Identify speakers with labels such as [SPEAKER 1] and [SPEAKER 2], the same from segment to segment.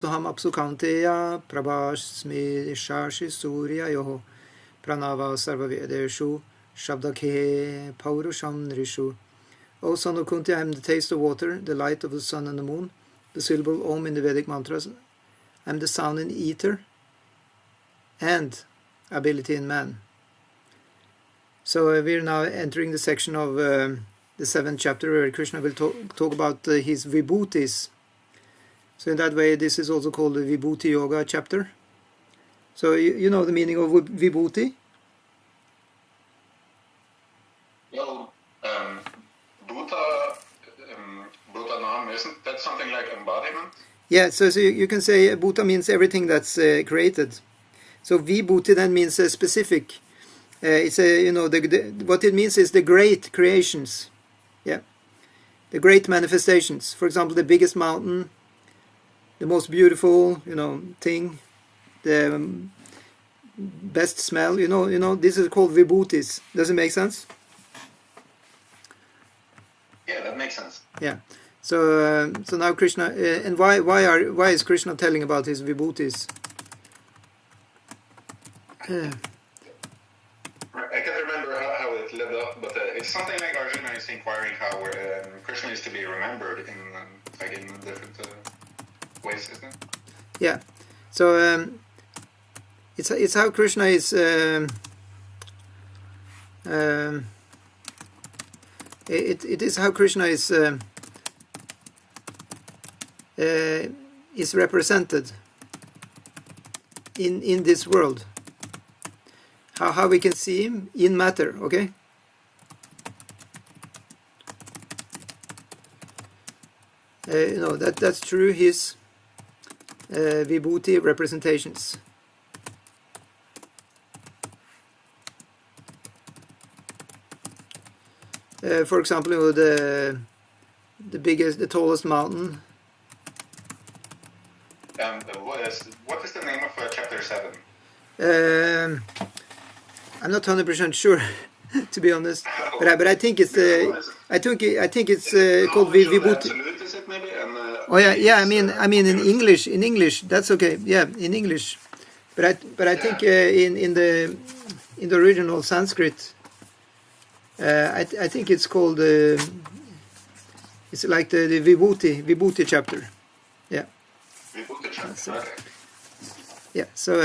[SPEAKER 1] Soham apsu kaunteya prabhasmi shashi suryayoho pranava sarvavedeshu shabdakhe paurusham nrishu. O son of Kunti, I am the taste of water, the light of the sun and the moon, the syllable Om in the Vedic mantras. I am the sound in ether and ability in man. So we are now entering the section of the 7th chapter where Krishna will talk about his vibhutis. So in that way, this is also called the Vibhuti Yoga chapter. So you know the meaning of Vibhuti?
[SPEAKER 2] Well, Bhutanam, isn't that something like embodiment?
[SPEAKER 1] Yeah, so you can say Bhuta means everything that's created. So Vibhuti then means specific. It's what it means is the great creations. Yeah, the great manifestations. For example, the biggest mountain, the most beautiful, thing, the best smell. This is called vibhutis. Does it make sense?
[SPEAKER 2] Yeah, that makes sense.
[SPEAKER 1] Yeah. So now Krishna, and why is Krishna telling about his vibhutis?
[SPEAKER 2] I can't remember how it lived up, but it's something like Arjuna is inquiring how Krishna is to be remembered in different ways, isn't it?
[SPEAKER 1] Yeah. So it's how Krishna is. It is how Krishna is represented in this world. How we can see him in matter, okay? That's true. His vibhuti representations. For example, the tallest mountain.
[SPEAKER 2] What is the name of chapter 7?
[SPEAKER 1] I'm not 100% sure, to be honest. But I think it's I think it's called Vibhuti.
[SPEAKER 2] Is it maybe?
[SPEAKER 1] Oh yeah. I mean in English that's okay. Yeah, in English. But I think in the original Sanskrit, I think it's called it's like the Vibhuti chapter. Yeah.
[SPEAKER 2] Vibhuti chapter. Okay.
[SPEAKER 1] Yeah. So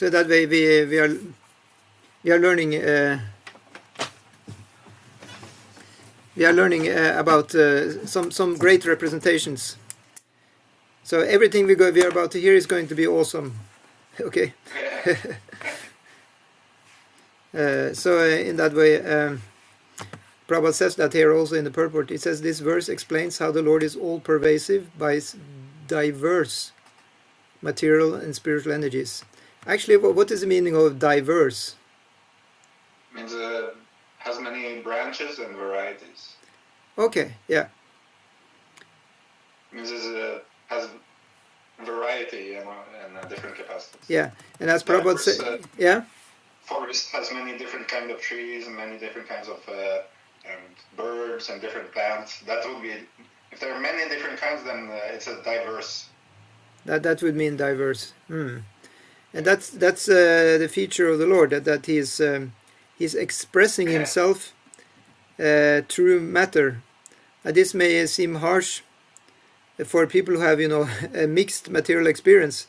[SPEAKER 1] that way we are learning. We are learning about some great representations. So everything we are about to hear is going to be awesome. Okay. So in that way, Prabhupada says that here also in the purport. It says this verse explains how the Lord is all-pervasive by his diverse material and spiritual energies. Actually, what is the meaning of diverse?
[SPEAKER 2] It means has many branches and varieties.
[SPEAKER 1] Okay, yeah.
[SPEAKER 2] It means it has variety and different capacities.
[SPEAKER 1] Yeah, and as Prabhupada said, yeah?
[SPEAKER 2] Forest has many different kinds of trees and many different kinds of birds and different plants. That would be, if there are many different kinds, then it's a diverse.
[SPEAKER 1] That would mean diverse. And that's the feature of the Lord, that he's expressing himself through matter. This may seem harsh for people who have a mixed material experience,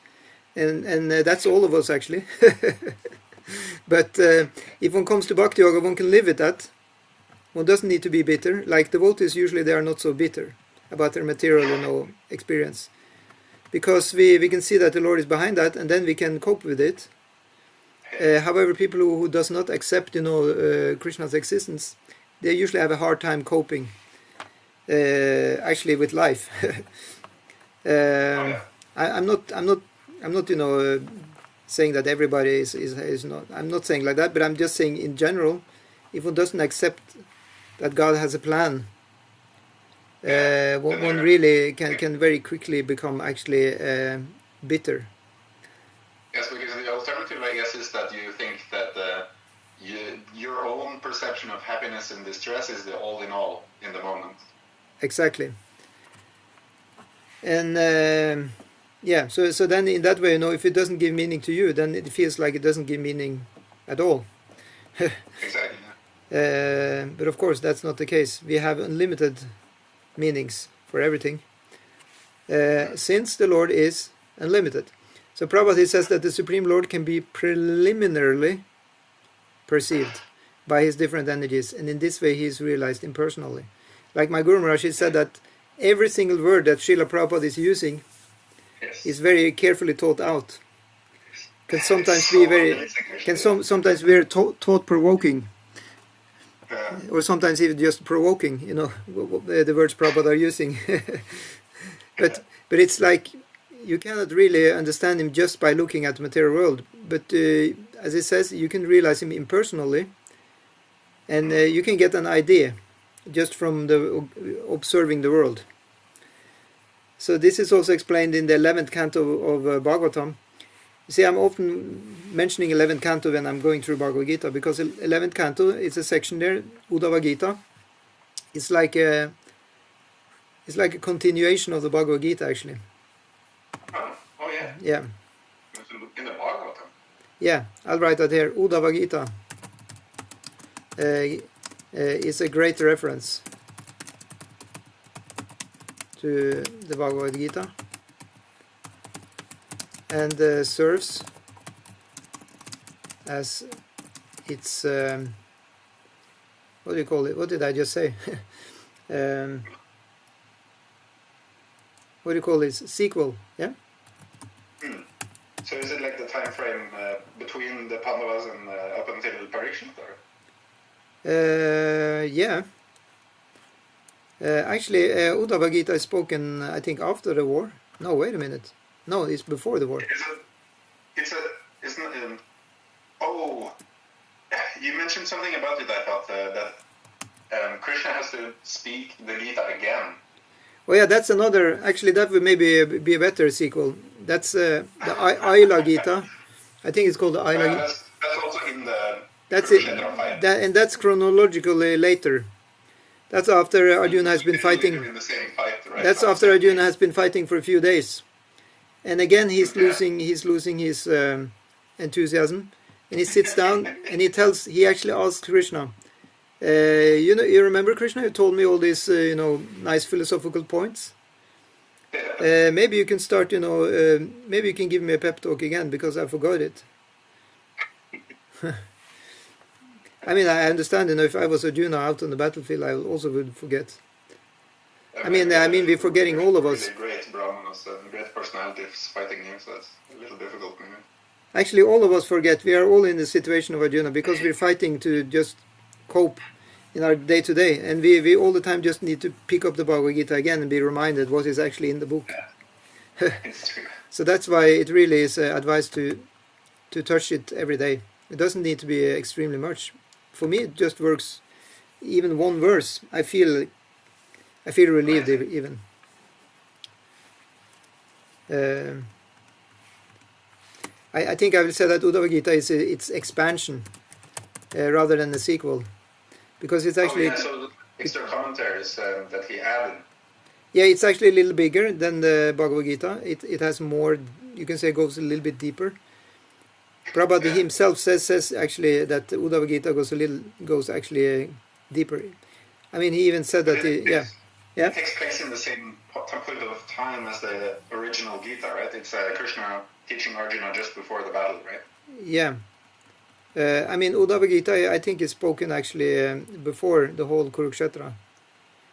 [SPEAKER 1] and that's all of us actually. But if one comes to Bhakti Yoga, one can live with that. One doesn't need to be bitter. Like devotees, usually they are not so bitter about their material experience, because we can see that the Lord is behind that, and then we can cope with it. However, people who does not accept Krishna's existence, they usually have a hard time coping actually with life. I'm not saying that everybody is not. I'm not saying like that, but I'm just saying in general, if one doesn't accept that God has a plan, one really can very quickly become actually bitter.
[SPEAKER 2] Yes, because the alternative, I guess, is that you think that your own perception of happiness and distress is the all in all in the moment.
[SPEAKER 1] Exactly. And so then in that way, if it doesn't give meaning to you, then it feels like it doesn't give meaning at all.
[SPEAKER 2] Exactly.
[SPEAKER 1] But of course, that's not the case. We have unlimited meanings for everything, since the Lord is unlimited. So Prabhupada says that the Supreme Lord can be preliminarily perceived by his different energies, and in this way he is realized impersonally. Like my Guru Maharaj, he said that every single word that Srila Prabhupada is using is very carefully thought out. Can sometimes be sometimes very thought provoking, or sometimes even just provoking. The words Prabhupada are using. but it's like you cannot really understand him just by looking at the material world. But as he says, you can realize him impersonally, and you can get an idea just from the observing the world. So this is also explained in the 11th canto of Bhagavatam. You see, I'm often mentioning 11th canto when I'm going through Bhagavad Gita, because 11th canto is a section there, Uddhava Gita. It's like a continuation of the Bhagavad Gita, actually.
[SPEAKER 2] Oh yeah.
[SPEAKER 1] Yeah.
[SPEAKER 2] In the Bhagavatam.
[SPEAKER 1] Yeah, I'll write that here. Uddhava Gita is a great reference to the Bhagavad Gita, and serves as its what do you call it? What did I just say? What do you call this? Sequel, yeah?
[SPEAKER 2] So is it like the time frame between the Pandavas and up until Parikshit?
[SPEAKER 1] Yeah. Actually, Uddhava Gita is spoken, I think, after the war. No, wait a minute. No, it's before the war.
[SPEAKER 2] You mentioned something about it, I thought, that Krishna has to speak the Gita again.
[SPEAKER 1] Oh yeah, that's another, actually that would maybe be a better sequel. That's the Ayla Gita. I think it's called the Ayla Gita.
[SPEAKER 2] That's also in the...
[SPEAKER 1] That's it. And that's chronologically later. That's after Arjuna has been fighting.
[SPEAKER 2] In the same fight, right?
[SPEAKER 1] That's after Arjuna has been fighting for a few days, and again he's losing his enthusiasm, and he sits down and he actually asks Krishna, you remember Krishna? You told me all these nice philosophical points. Maybe you can start. Maybe you can give me a pep talk again, because I forgot it. I mean, I understand, if I was Arjuna out on the battlefield, I also would forget. I mean, we're forgetting, all of us.
[SPEAKER 2] Really great brahmanas and great personalities fighting here, so it's a little difficult, maybe.
[SPEAKER 1] Actually, all of us forget. We are all in the situation of Arjuna, because we're fighting to just cope in our day-to-day, and we all the time just need to pick up the Bhagavad Gita again and be reminded what is actually in the book.
[SPEAKER 2] It's true.
[SPEAKER 1] So that's why it really is advised to touch it every day. It doesn't need to be extremely much. For me, it just works. Even one verse, I feel relieved even. I think I will say that Uddhava Gita is its expansion rather than a sequel, because it's actually...
[SPEAKER 2] so the extra commentaries that he added.
[SPEAKER 1] Yeah, it's actually a little bigger than the Bhagavad Gita. It has more, you can say, goes a little bit deeper. Prabhupada himself says actually that Uddhava Gita goes actually deeper. I mean, he even said that. It
[SPEAKER 2] takes place in the same point of time as the original Gita, right? It's Krishna teaching Arjuna just before the battle, right?
[SPEAKER 1] Yeah. I mean, Uddhava Gita, I think is spoken actually before the whole Kurukshetra.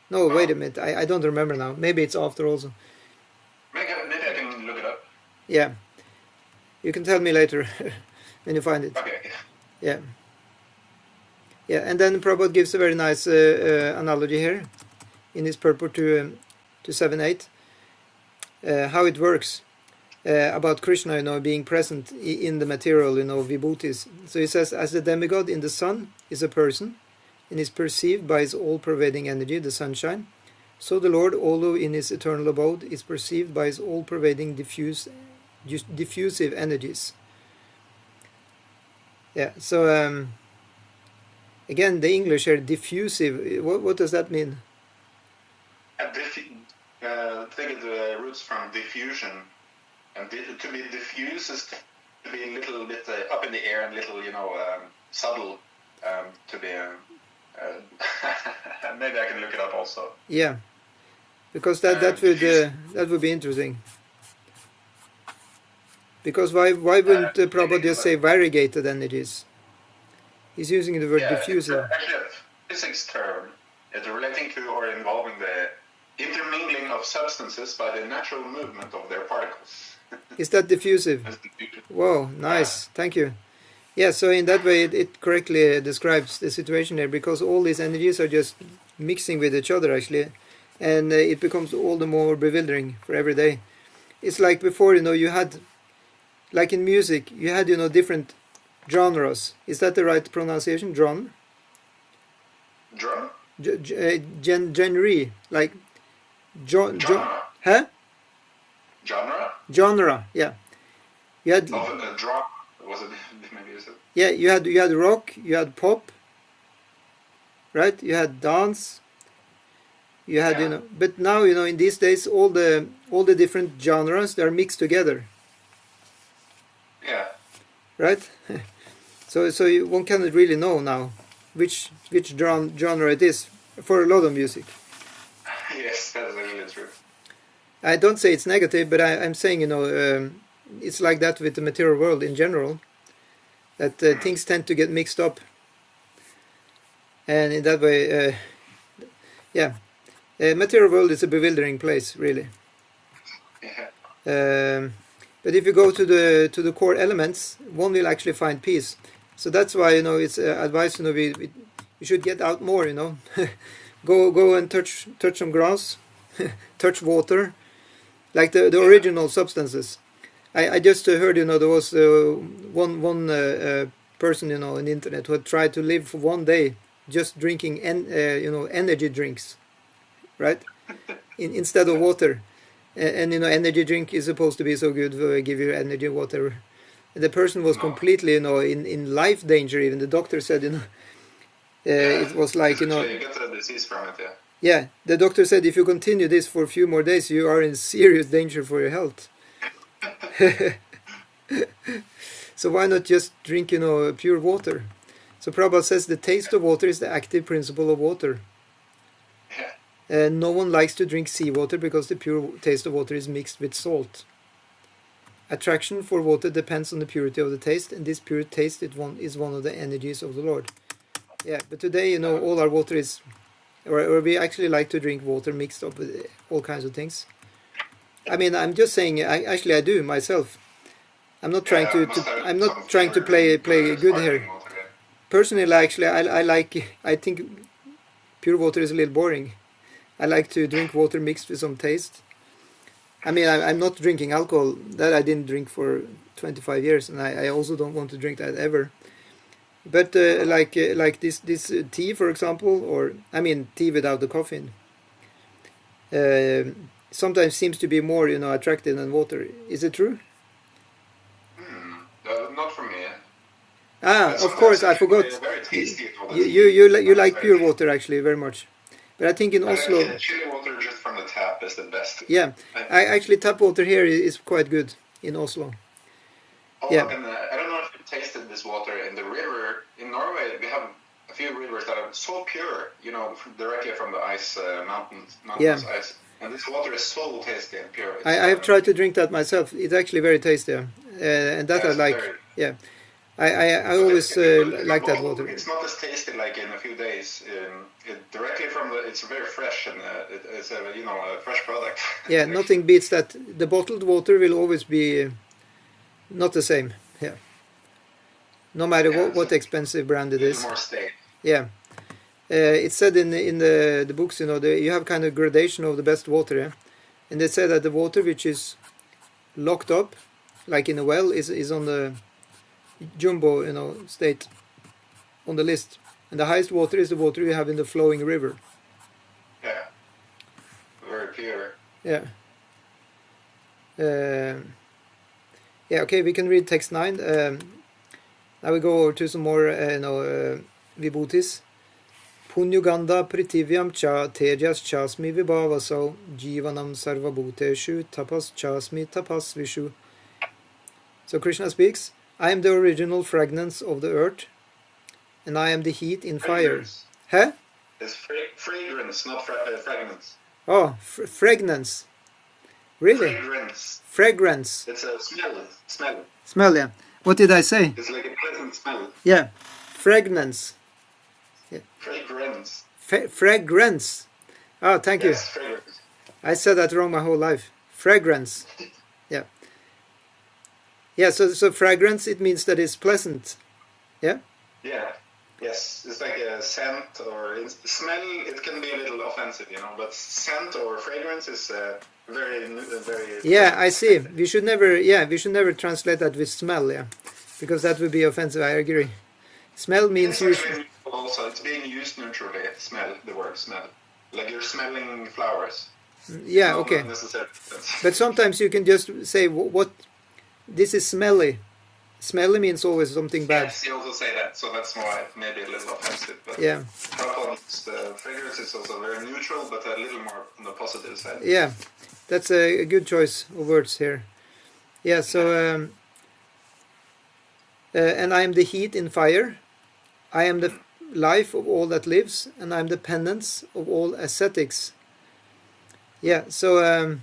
[SPEAKER 1] No, wait a minute. I don't remember now. Maybe it's after also.
[SPEAKER 2] Maybe I can look it up.
[SPEAKER 1] Yeah. You can tell me later when you find it.
[SPEAKER 2] Okay.
[SPEAKER 1] Yeah. Yeah, and then Prabhupada gives a very nice analogy here in his purport to 7.8, how it works about Krishna, being present in the material, vibhutis. So he says, as the demigod in the sun is a person and is perceived by his all-pervading energy, the sunshine, so the Lord, although in his eternal abode, is perceived by his all-pervading diffusive energies. Yeah, so again, the English here, diffusive, what does that mean?
[SPEAKER 2] I think it roots from diffusion, and to be diffuse is to be a little bit up in the air and little, subtle. To be, maybe I can look it up also.
[SPEAKER 1] Yeah, because that would be interesting. Because why wouldn't Prabhupada just say variegated energies? He's using the word diffusive.
[SPEAKER 2] It's actually a physics term. It's relating to or involving the intermingling of substances by the natural movement of their particles.
[SPEAKER 1] Is that diffusive? Whoa, nice. Thank you. Yeah, so in that way it correctly describes the situation there, because all these energies are just mixing with each other actually, and it becomes all the more bewildering for every day. It's like before, you had, like in music, you had, different genres. Is that the right pronunciation? Genre?
[SPEAKER 2] Drum?
[SPEAKER 1] Genre, like
[SPEAKER 2] Genre.
[SPEAKER 1] huh?
[SPEAKER 2] Genre?
[SPEAKER 1] Genre, yeah. You had
[SPEAKER 2] Drum. Was it maybe you said?
[SPEAKER 1] Yeah, you had rock, you had pop, right? You had dance. You had but now in these days all the different genres, they are mixed together.
[SPEAKER 2] Yeah.
[SPEAKER 1] Right? so one cannot really know now which genre it is for a lot of music.
[SPEAKER 2] Yes, that's really true.
[SPEAKER 1] I don't say it's negative, but I'm saying it's like that with the material world in general, that things tend to get mixed up, and in that way, material world is a bewildering place, really.
[SPEAKER 2] Yeah.
[SPEAKER 1] But if you go to the core elements, one will actually find peace. So that's why it's advice. We should get out more. Go and touch some grass, touch water, like the original substances. I just heard there was one person on the internet who had tried to live for one day just drinking energy drinks, right? Instead of water. And energy drink is supposed to be so good for give you energy, water. And the person was completely in life danger. Even the doctor said it was like
[SPEAKER 2] you get the disease from it.
[SPEAKER 1] Yeah, the doctor said if you continue this for a few more days, you are in serious danger for your health. So why not just drink pure water? So Prabhupada says the taste of water is the active principle of water. No one likes to drink seawater because the pure taste of water is mixed with salt. Attraction for water depends on the purity of the taste, and this pure taste is one of the energies of the Lord. Yeah, but today all our water is, or we actually like to drink water mixed up with all kinds of things. I mean, I'm just saying. I do myself. I'm not trying to play good here. Personally, actually, I think pure water is a little boring. I like to drink water mixed with some taste. I mean, I'm not drinking alcohol. That I didn't drink for 25 years, and I also don't want to drink that ever. But like this tea, for example, or I mean tea without the caffeine, sometimes seems to be more attractive than water. Is it true?
[SPEAKER 2] Not for me.
[SPEAKER 1] Of course, I forgot. You like pure water actually very much. But I think in Oslo,
[SPEAKER 2] chili water just from the tap is the best.
[SPEAKER 1] Yeah, actually tap water here is quite good in Oslo.
[SPEAKER 2] Yeah. I don't know if you tasted this water in the river in Norway. We have a few rivers that are so pure, directly from the ice, mountains ice. And this water is so tasty and pure.
[SPEAKER 1] I have tried to drink that myself. It's actually very tasty, and that I like. Yeah. I always like that water.
[SPEAKER 2] It's not as tasty like in a few days. Directly from it's very fresh, and it's a fresh product.
[SPEAKER 1] Yeah, nothing beats that. The bottled water will always be not the same. Yeah. No matter what expensive brand it is.
[SPEAKER 2] More stale.
[SPEAKER 1] Yeah. It's said in the books, you have kind of gradation of the best water, yeah? And they say that the water which is locked up, like in a well, is on the jumbo, state on the list, and the highest water is the water you have in the flowing river.
[SPEAKER 2] Yeah, very pure.
[SPEAKER 1] Yeah. Okay, we can read text 9. Now we go over to some more, vibhutis. Punyuganda pritivyam cha tejas chasmi vibhavaso jivanam sarvabhuteshu tapas chasmi tapasvishu. So Krishna speaks, I am the original fragrance of the earth, and I am the heat in fire. Huh?
[SPEAKER 2] It's fragrance, not fragrance.
[SPEAKER 1] Oh, fragrance. Really?
[SPEAKER 2] Fragrance.
[SPEAKER 1] Fragrance.
[SPEAKER 2] It's a smell.
[SPEAKER 1] Smell, yeah. What did I say?
[SPEAKER 2] It's like a pleasant smell.
[SPEAKER 1] Yeah. Fragrance. Yeah.
[SPEAKER 2] Fragrance.
[SPEAKER 1] Fragrance. Oh, thank you.
[SPEAKER 2] Yes, fragrance.
[SPEAKER 1] I said that wrong my whole life. Fragrance. Yeah. Yeah, so fragrance, it means that it's pleasant. Yeah?
[SPEAKER 2] Yeah. Yes. It's like a scent or smell. It can be a little offensive, but scent or fragrance is very.
[SPEAKER 1] Yeah, I see. We should never translate that with smell, yeah. Because that would be offensive, I agree. Smell means
[SPEAKER 2] usually. Also, it's being used neutrally. The word smell. Like you're smelling flowers.
[SPEAKER 1] Yeah, okay. But sometimes you can just say, what this is smelly. Smelly means always something bad.
[SPEAKER 2] Yes, you also say that, so that's why it may be a little offensive. But
[SPEAKER 1] yeah.
[SPEAKER 2] The fragrance is also very neutral, but a little more on the positive side.
[SPEAKER 1] Yeah, that's a good choice of words here. Yeah, so, and I am the heat in fire. I am the life of all that lives, and I am the penance of all ascetics. Yeah, so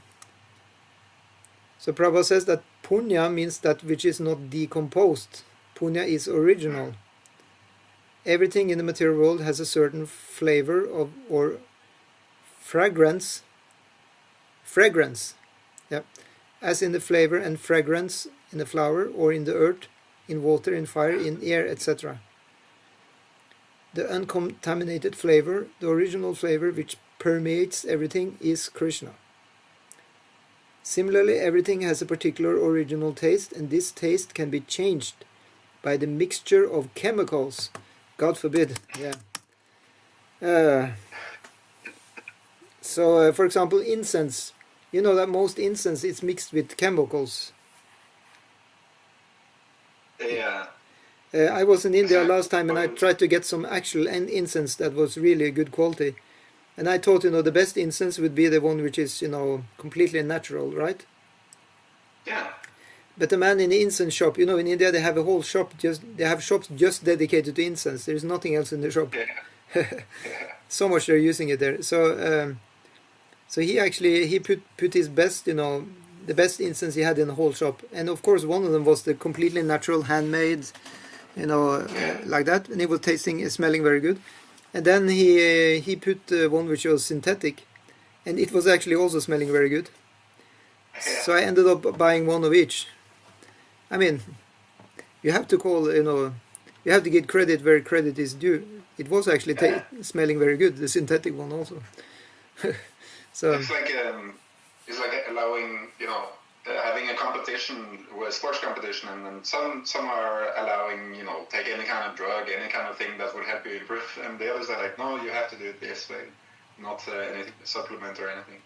[SPEAKER 1] Prabhupada says that punya means that which is not decomposed. Punya is original. Everything in the material world has a certain flavor or fragrance. Fragrance, yeah, as in the flavor and fragrance in the flower or in the earth, in water, in fire, in air, etc. The uncontaminated flavor, the original flavor which permeates everything, is Krishna. Similarly, everything has a particular original taste, and this taste can be changed by the mixture of chemicals. God forbid. Yeah. So, for example, incense. You know that most incense is mixed with chemicals.
[SPEAKER 2] Yeah.
[SPEAKER 1] I was in India last time, and I tried to get some actual incense that was really good quality. And I thought, the best incense would be the one which is, completely natural, right?
[SPEAKER 2] Yeah.
[SPEAKER 1] But the man in the incense shop, in India they have a whole shop, they have shops just dedicated to incense. There's nothing else in the shop.
[SPEAKER 2] Yeah.
[SPEAKER 1] So much they're using it there. So he put his best, the best incense he had in the whole shop. And of course one of them was the completely natural, handmade, like that. And it was smelling very good. And then he put one which was synthetic, and it was actually also smelling very good.
[SPEAKER 2] Yeah.
[SPEAKER 1] So I ended up buying one of each. I mean, you have to you have to give credit where credit is due. It was actually smelling very good, the synthetic one also. So
[SPEAKER 2] it's like allowing, having a competition, a sports competition, and then some are allowing, take any kind of drug, any kind of thing that would help you improve, and the others are like, no, you have to do it this way, not any supplement or anything.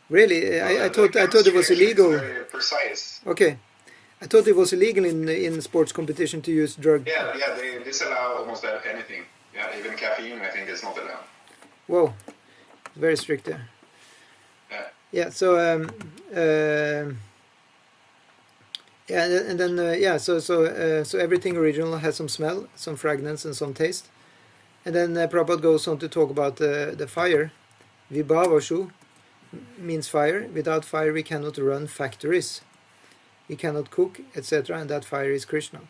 [SPEAKER 1] Really, I thought it was illegal.
[SPEAKER 2] Very precise.
[SPEAKER 1] Okay, I thought it was illegal in sports competition to use drug.
[SPEAKER 2] Yeah, they disallow almost anything. Yeah, even caffeine, I think, is not allowed.
[SPEAKER 1] Whoa, very strict there. Yeah. So and then so everything original has some smell, some fragrance, and some taste. And then Prabhupada goes on to talk about the fire. Vibhavashu means fire. Without fire we cannot run factories. We cannot cook, etc. And that fire is Krishna.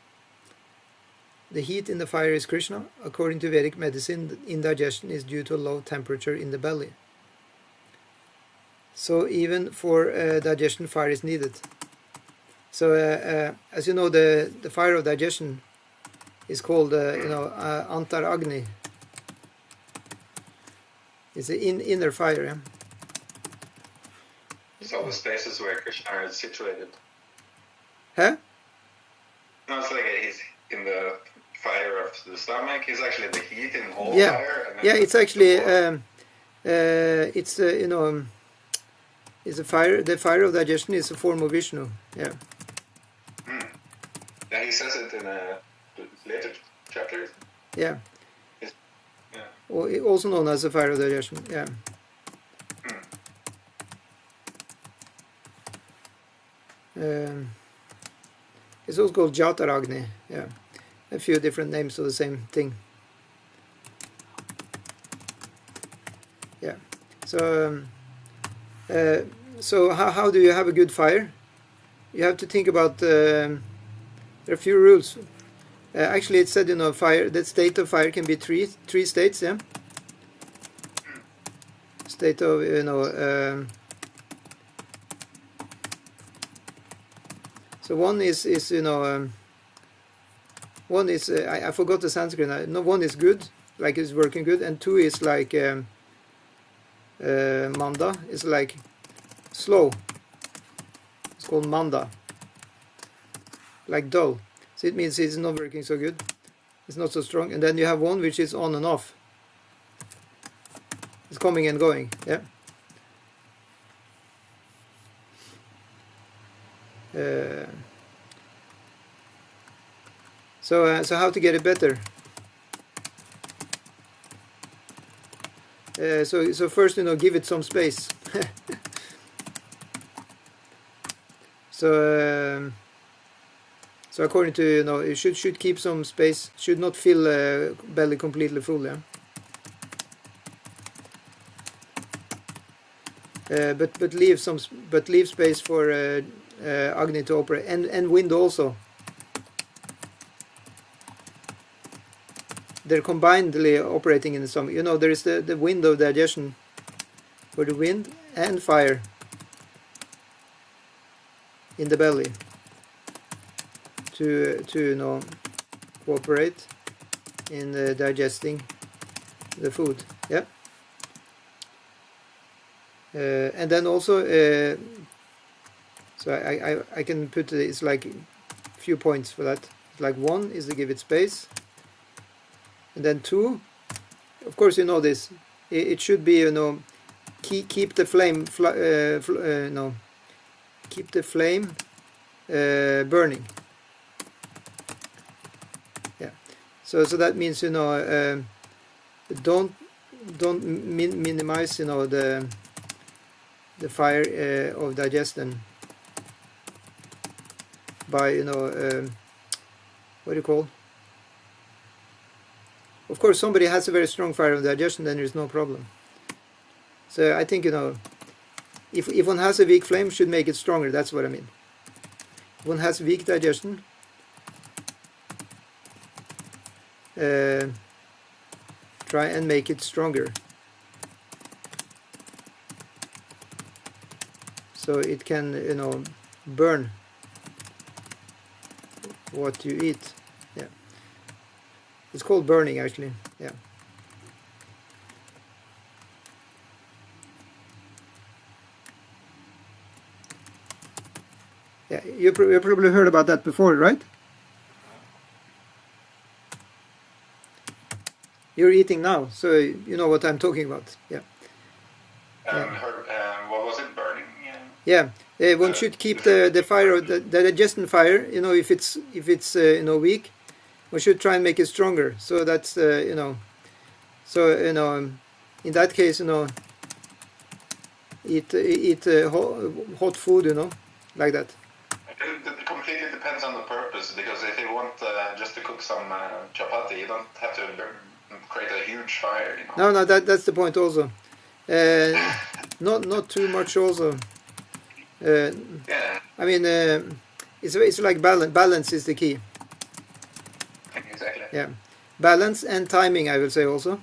[SPEAKER 1] The heat in the fire is Krishna. According to Vedic medicine, indigestion is due to low temperature in the belly. So even for digestion, fire is needed. So as you know, the fire of digestion is called Antar Agni. It's the inner fire. Yeah?
[SPEAKER 2] It's all the spaces where Krishna is situated.
[SPEAKER 1] Huh?
[SPEAKER 2] No, it's like he's in the fire of the stomach. He's actually the heat in all
[SPEAKER 1] yeah.
[SPEAKER 2] fire. And
[SPEAKER 1] yeah, it's actually it's it's a fire. The fire of digestion is a form of Vishnu. Yeah.
[SPEAKER 2] Yeah, he says it in a later chapter.
[SPEAKER 1] Yeah. also known as the fire of digestion. Yeah. It's also called Jataragni. Yeah, a few different names of the same thing. Yeah. So how do you have a good fire? You have to think about. There are a few rules. Actually, it said fire. That state of fire can be three states. Yeah. State of so one is one is I forgot the Sanskrit now. No, one is good, like it's working good, and two is like manda. It's like slow. It's called manda, like dull. So it means it's not working so good. It's not so strong. And then you have one which is on and off. It's coming and going. Yeah. So how to get it better? So first give it some space. So according to it should keep some space. Should not fill belly completely full. Yeah. But leave space for Agni to operate, and wind also. They're combinedly operating in the stomach. There is the wind of digestion for the wind and fire in the belly to cooperate in digesting the food. Yeah. And then also, so I can put it's like a few points for that. Like one is to give it space, and then two, of course this. It should be keep the flame keep the flame burning. Yeah. So that means don't minimize the fire of digestion by what do you call? Of course, somebody has a very strong fire of digestion, then there's no problem. So I think if one has a weak flame, should make it stronger. That's what I mean. If one has weak digestion, try and make it stronger, so it can burn what you eat. Yeah, it's called burning actually. Yeah. Yeah, you probably heard about that before, right? You're eating now, so you know what I'm talking about. Yeah.
[SPEAKER 2] What was it? Burning?
[SPEAKER 1] Yeah. One should keep the fire, the digestion fire. If it's weak, one should try and make it stronger. So that's So in that case, eat hot food. Like that.
[SPEAKER 2] It completely depends on the purpose, because if you want just to cook some chapati, you don't have to create a huge fire.
[SPEAKER 1] No, that's the point also. Not too much also.
[SPEAKER 2] Yeah.
[SPEAKER 1] I mean, it's like balance. Balance is the key.
[SPEAKER 2] Exactly.
[SPEAKER 1] Yeah, balance and timing, I will say also.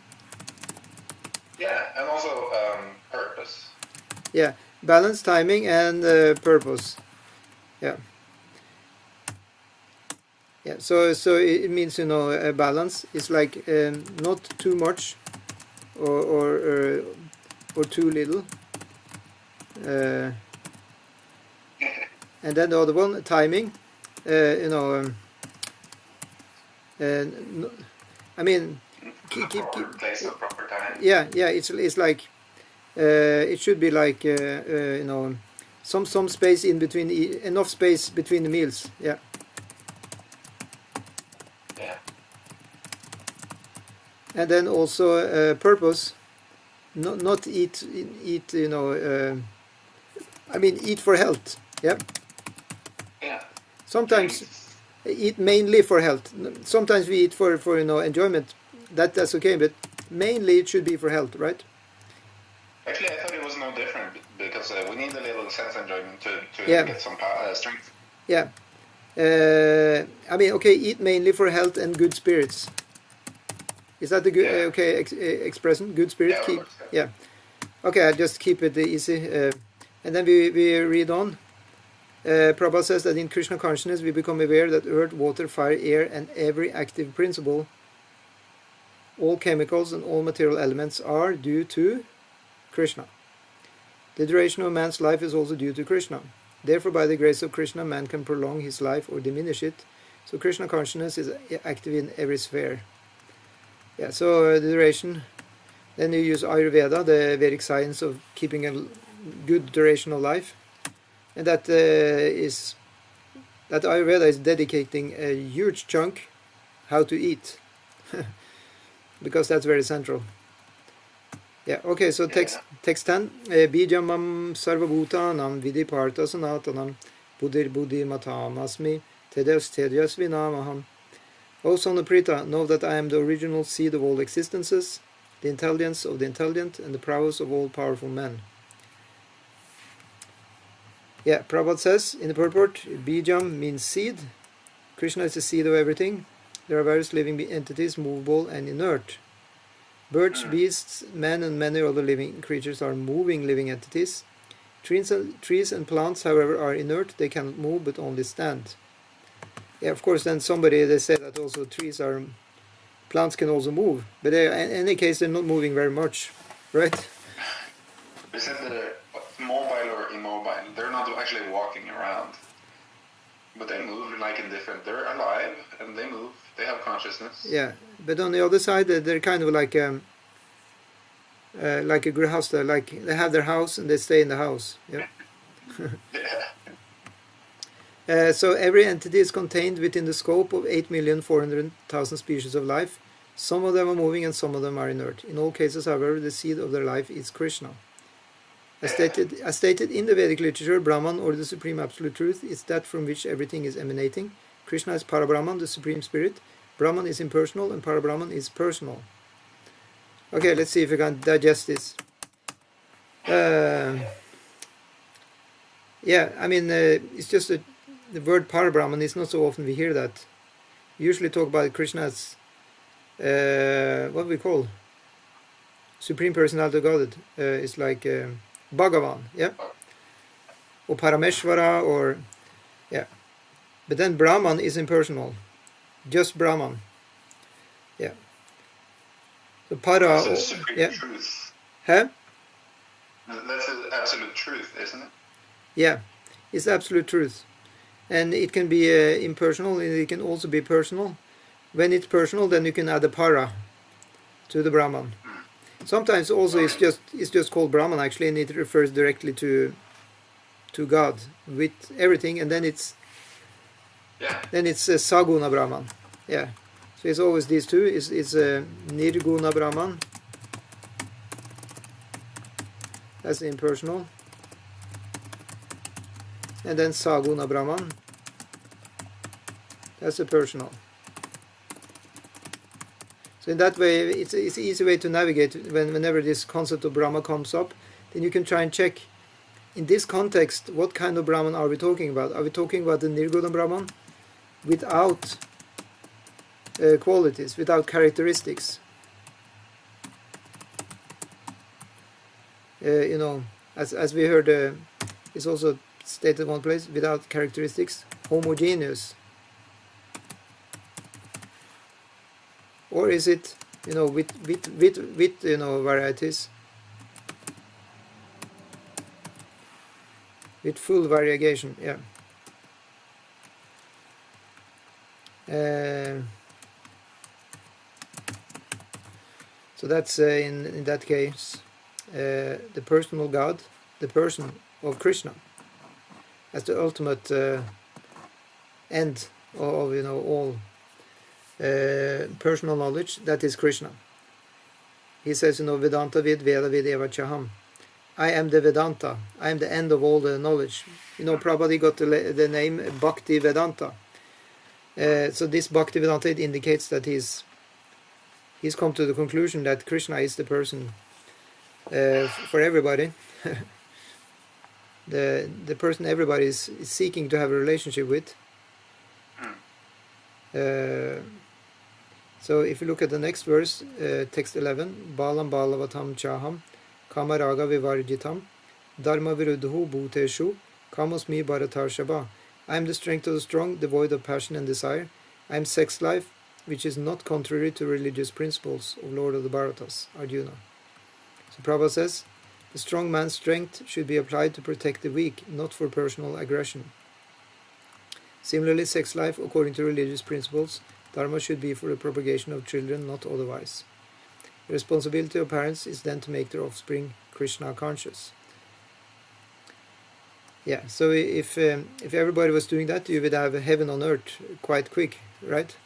[SPEAKER 2] Yeah, and also purpose.
[SPEAKER 1] Yeah, balance, timing, and purpose. Yeah. Yeah. So it means a balance. It's like not too much, or too little. And then the other one, timing. I mean, keep
[SPEAKER 2] place of proper time.
[SPEAKER 1] Yeah. It's like it should be like some space in between, enough space between the meals. Yeah.
[SPEAKER 2] Yeah.
[SPEAKER 1] And then also purpose, not eat, you know, I mean eat for health. Yeah.
[SPEAKER 2] Yeah.
[SPEAKER 1] Sometimes eat mainly for health. Sometimes we eat for you know enjoyment. That's okay, but mainly it should be for health, right?
[SPEAKER 2] Actually, I thought it was no different because we need a little sense enjoyment to
[SPEAKER 1] Yeah.
[SPEAKER 2] get some strength.
[SPEAKER 1] Yeah. I mean, okay, eat mainly for health and good spirits. Is that the good okay expression? Good spirit.
[SPEAKER 2] Yeah,
[SPEAKER 1] Keep.
[SPEAKER 2] of course,
[SPEAKER 1] Yeah. Okay, I just keep it easy. And then we read on. Prabhupada says that in Krishna consciousness we become aware that earth, water, fire, air, and every active principle, all chemicals and all material elements are due to Krishna. The duration of man's life is also due to Krishna. Therefore, by the grace of Krishna, man can prolong his life or diminish it. So Krishna consciousness is active in every sphere. Yeah, so the duration. Then you use Ayurveda, the Vedic science of keeping a good duration of life. And that Ayurveda is dedicating a huge chunk how to eat. Because that's very central. Yeah, okay, so text 10. Bijamam sarvabhutanam vidiparta sanatanam buddhi matam asmi tejas vinamaham. O son of Prita, know that I am the original seed of all existences, the intelligence of the intelligent, and the prowess of all powerful men. Yeah, Prabhupada says in the purport, Bijam means seed. Krishna is the seed of everything. There are various living entities, movable and inert. Birds, beasts, men, and many other living creatures are moving living entities. Trees and plants, however, are inert. They cannot move, but only stand. Yeah, of course, then they say that also plants can also move. But in any case, they're not moving very much, right?
[SPEAKER 2] They said they're mobile or immobile. They're not actually walking around. But they move like in different... They're alive, and they move. They have consciousness.
[SPEAKER 1] Yeah, but on the other side, they're kind of like a grihasta, like they have their house and they stay in the house. Yeah. So every entity is contained within the scope of 8,400,000 species of life. Some of them are moving and some of them are inert. In all cases, however, the seed of their life is Krishna. As stated in the Vedic literature, Brahman, or the Supreme Absolute Truth, is that from which everything is emanating. Krishna is Parabrahman, the Supreme Spirit. Brahman is impersonal and Parabrahman is personal. Okay, let's see if we can digest this. Yeah, I mean, it's just the word Parabrahman is not so often we hear that. We usually talk about Krishna as what we call Supreme Personality of Godhead. It's like Bhagavan, yeah? Or Parameshvara, or, yeah. But then Brahman is impersonal. Just Brahman. Yeah. So Para...
[SPEAKER 2] That's the supreme truth.
[SPEAKER 1] Huh?
[SPEAKER 2] That's the absolute truth, isn't it?
[SPEAKER 1] Yeah, it's absolute truth. And it can be impersonal, and it can also be personal. When it's personal, then you can add a para to the Brahman. Sometimes also it's just called Brahman actually, and it refers directly to God with everything, and then it's Saguna Brahman. Yeah. So it's always these two. It's Nirguna Brahman. That's the impersonal. And then Saguna Brahman. That's the personal. So in that way, it's an easy way to navigate whenever this concept of Brahma comes up. Then you can try and check, in this context, what kind of Brahman are we talking about? Are we talking about the Nirguna Brahman without qualities, without characteristics? As we heard, it's also stated one place, without characteristics, homogeneous. Or is it, with varieties, with full variegation? Yeah. So that's in that case the personal God, the person of Krishna, as the ultimate end of all personal knowledge. That is Krishna. he says, Vedanta vid Veda vid eva chaham. I am the Vedanta. I am the end of all the knowledge. Prabhupada got the name Bhakti Vedanta. So this Bhakti Vedanta, it indicates that he's come to the conclusion that Krishna is the person for everybody. the person everybody is seeking to have a relationship with. So if you look at the next verse, text 11, Balam Balavatam Chaham, Kamaraga Vivarjitam, Dharma Viruddhu Bhuteshu, Kamosmi Bharatar Shaba. I am the strength of the strong, devoid of passion and desire. I am sex life, which is not contrary to religious principles of Lord of the Bharatas, Arjuna. So Prabhupada says, the strong man's strength should be applied to protect the weak, not for personal aggression. Similarly, sex life, according to religious principles, dharma should be for the propagation of children, not otherwise. The responsibility of parents is then to make their offspring Krishna conscious. Yeah, so if everybody was doing that, you would have heaven on earth quite quick, right?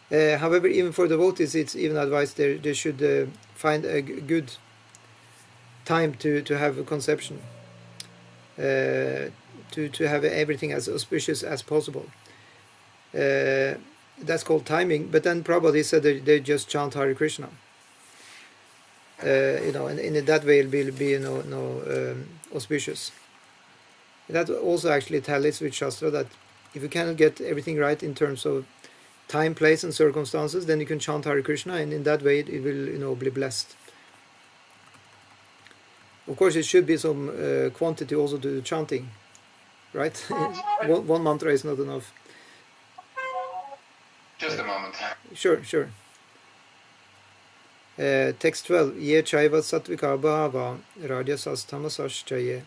[SPEAKER 1] However, even for devotees, it's even advised they should find a good time to have a conception, to have everything as auspicious as possible. That's called timing. But then Prabhupada said they just chant Hare Krishna. And in that way it'll be auspicious. That also actually tallies with Shastra, that if you cannot get everything right in terms of time, place, and circumstances, then you can chant Hare Krishna, and in that way it will be blessed. Of course, it should be some quantity also to the chanting, right? one mantra is not enough.
[SPEAKER 2] Just a moment.
[SPEAKER 1] Sure. Text 12. Ye chaiva sattvika bhava rajasas tamasaschaye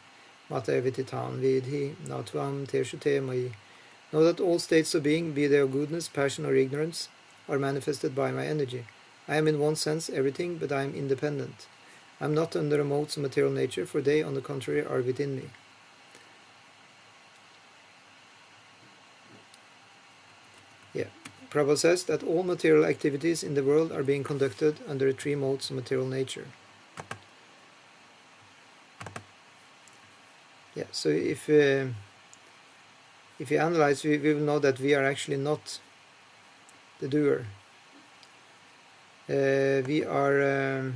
[SPEAKER 1] mata evititan vidhi natvam teshu te mai. Know that all states of being, be they of goodness, passion, or ignorance, are manifested by my energy. I am in one sense everything, but I am independent. I am not under the modes of material nature, for they, on the contrary, are within me. Yeah. Prabhupada says that all material activities in the world are being conducted under the three modes of material nature. Yeah, so if you analyze, we will know that we are actually not the doer. We are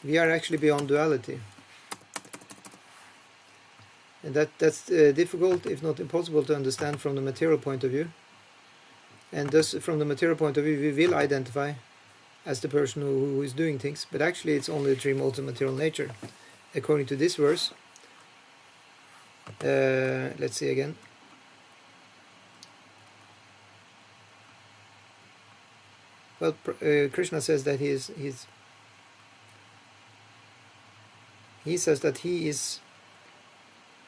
[SPEAKER 1] actually beyond duality. And that's difficult, if not impossible, to understand from the material point of view. And thus, from the material point of view, we will identify as the person who is doing things. But actually, it's only the three modes of material nature. According to this verse, let's see again. Well, Krishna says that he says that he is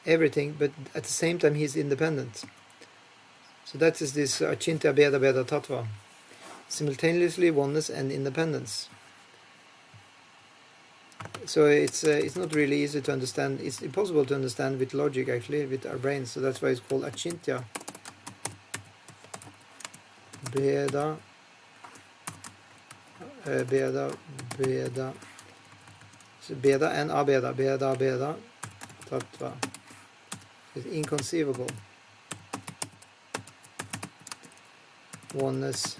[SPEAKER 1] everything, but at the same time he is independent. So that is this achintya bheda bheda tattva, simultaneously oneness and independence. So it's not really easy to understand. It's impossible to understand with logic, actually, with our brains. So that's why it's called achintya bheda bheda. So bheda and abheda, bheda tattva. It's inconceivable. Oneness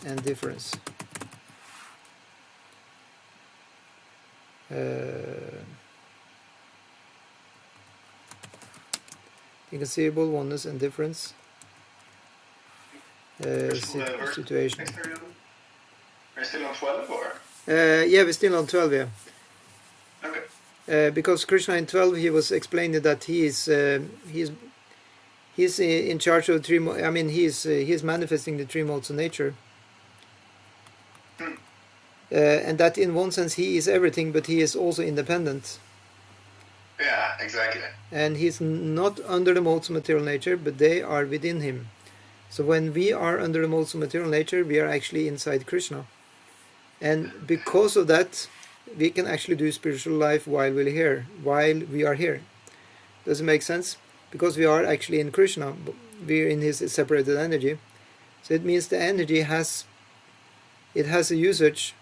[SPEAKER 1] and difference. Inconceivable, oneness and difference situation.
[SPEAKER 2] Are you still on 12 or?
[SPEAKER 1] Yeah, we're still on 12, yeah.
[SPEAKER 2] Okay.
[SPEAKER 1] Because Krishna in 12, he was explaining that he's in charge of three. He's manifesting the three modes of nature, and that in one sense he is everything, but he is also independent.
[SPEAKER 2] Yeah, exactly.
[SPEAKER 1] And he's not under the modes of material nature, but they are within him. So when we are under the modes of material nature, we are actually inside Krishna, and because of that, we can actually do spiritual life while we're here, while we are here. Does it make sense? Because we are actually in Krishna, we're in his separated energy. So it means the energy has a usage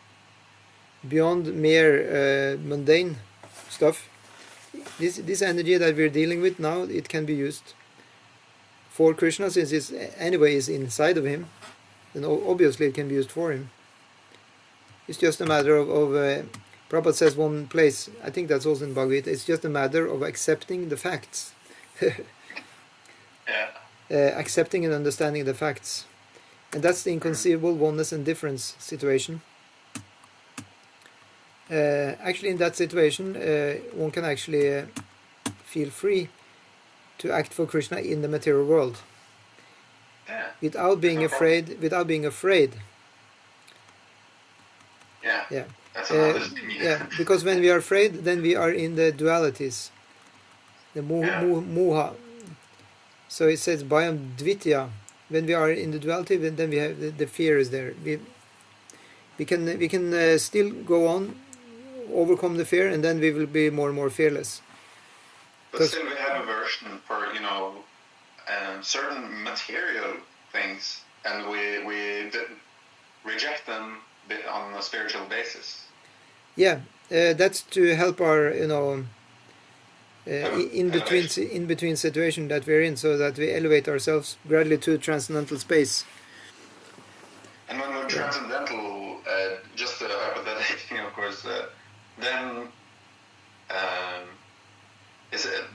[SPEAKER 1] beyond mere mundane stuff. This energy that we're dealing with now, it can be used for Krishna, since it's anyway is inside of him, then obviously it can be used for him. It's just a matter of Prabhupada says one place, I think that's also in Bhagavad Gita, it's just a matter of accepting the facts. Accepting and understanding the facts. And that's the inconceivable oneness and difference situation. Actually, in that situation, one can actually feel free to act for Krishna in the material world, without being afraid.
[SPEAKER 2] Yeah. That's another thing.
[SPEAKER 1] Because when we are afraid, then we are in the dualities, the moha. So it says Bhayam Dvitya. When we are in the duality, then we have the fear is there. We can still go on, overcome the fear, and then we will be more and more fearless.
[SPEAKER 2] But still, we have aversion for certain material things, and we reject them on a spiritual basis. Yeah,
[SPEAKER 1] that's to help our in between situation that we're in, so that we elevate ourselves gradually to transcendental space.
[SPEAKER 2] And when we're transcendental, just a hypothetical thing, of course, then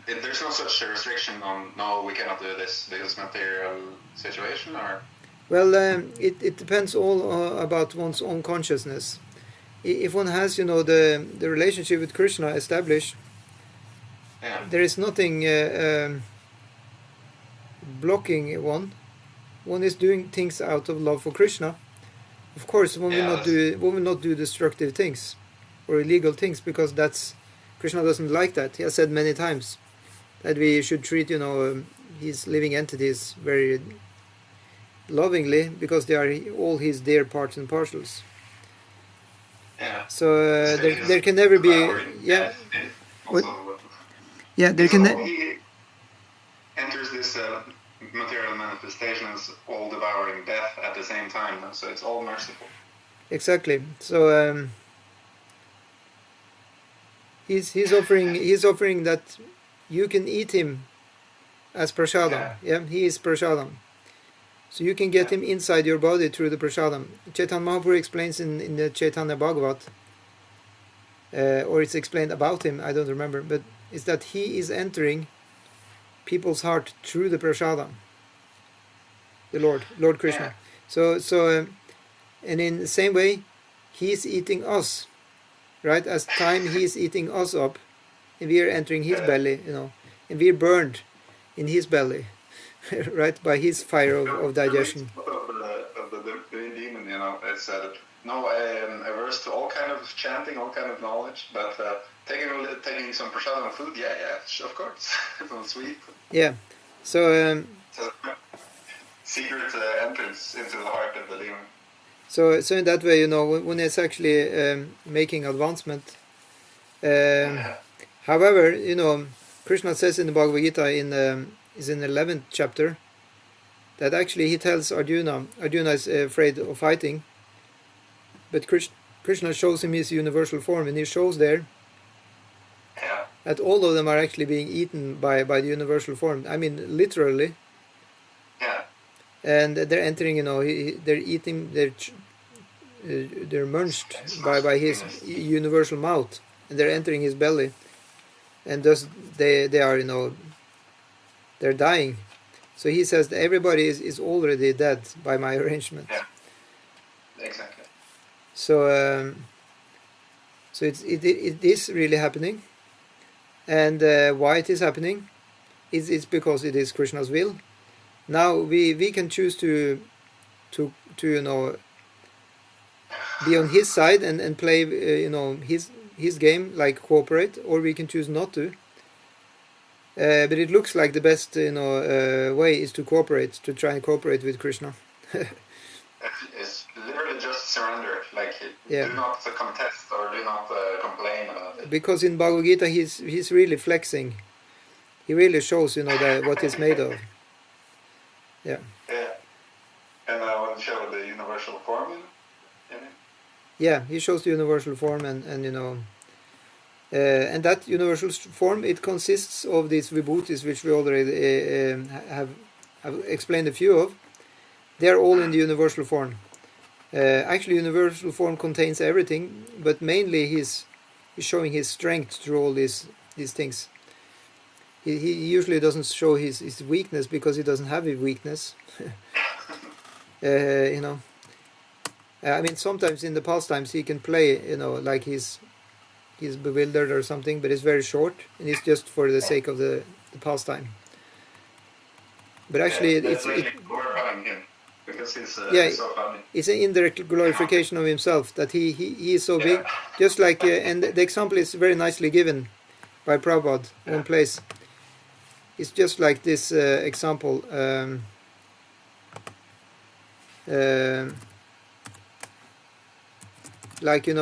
[SPEAKER 2] there's no such restriction on no, we cannot do this because material situation, or?
[SPEAKER 1] Well, it depends all about one's own consciousness. If one has, the relationship with Krishna established, there is nothing blocking one. One is doing things out of love for Krishna. Of course, one will not do destructive things or illegal things, because Krishna doesn't like that. He has said many times that we should treat, his living entities very lovingly, because they are all his dear parts and parcels. So there can never be there can
[SPEAKER 2] he enters this material manifestation as all devouring death at the same time, so it's all merciful.
[SPEAKER 1] Exactly. So he's offering that you can eat him as prasadam. He is prasadam. So you can get him inside your body through the prasadam. Chaitanya Mahaprabhu explains in the Chaitanya Bhagavat, or it's explained about him, I don't remember, but it's that he is entering people's heart through the prasadam, the Lord Krishna. So and in the same way, he is eating us, right? As time he is eating us up, and we are entering his belly, and we are burned in his belly. Right, by his fire of digestion.
[SPEAKER 2] Of the demon, it's averse to all kind of chanting, all kind of knowledge, but taking some prasadam food, of course, some sweet.
[SPEAKER 1] Yeah, so
[SPEAKER 2] secret entrance into the heart of the demon.
[SPEAKER 1] So in that way, when it's actually making advancement. However, Krishna says in the Bhagavad Gita is in the 11th chapter, that actually he tells Arjuna is afraid of fighting, but Krishna shows him his universal form, and he shows there that all of them are actually being eaten by the universal form. I mean, literally. And they're entering, they're eating, they're munched by his universal mouth, and they're entering his belly, and thus they are, they're dying. So he says that everybody is already dead by my arrangement.
[SPEAKER 2] Yeah, exactly.
[SPEAKER 1] So it is really happening, and why it is happening is because it is Krishna's will. Now we can choose to be on his side and play his game, like cooperate, or we can choose not to. But it looks like the best way is to cooperate, to try and cooperate with Krishna.
[SPEAKER 2] It's literally just surrender, do not contest or do not complain about it.
[SPEAKER 1] Because in Bhagavad Gita he's really flexing. He really shows what he's made of. Yeah.
[SPEAKER 2] And would show the universal form in it.
[SPEAKER 1] Yeah, he shows the universal form, and and that universal form, it consists of these vibhutis, which we already have explained a few of. They are all in the universal form. Actually, universal form contains everything, but mainly he's showing his strength through all these things. He usually doesn't show his weakness, because he doesn't have a weakness. I mean, sometimes in the pastimes he can play, like he's bewildered or something, but it's very short, and it's just for the sake of the pastime. But actually,
[SPEAKER 2] it's really glorifying him, because he's so funny.
[SPEAKER 1] It's an indirect glorification of himself, that he is so big. Just like, and the example is very nicely given by Prabhupada one place. It's just like this example. Like a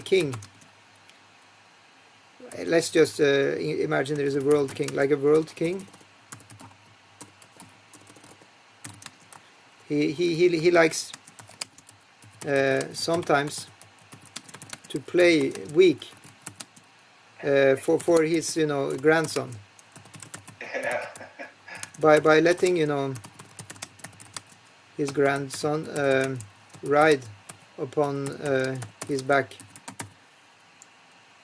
[SPEAKER 1] king. Let's just imagine there is a world king, like a world king. He likes sometimes to play weak for his grandson, by letting his grandson ride upon his back.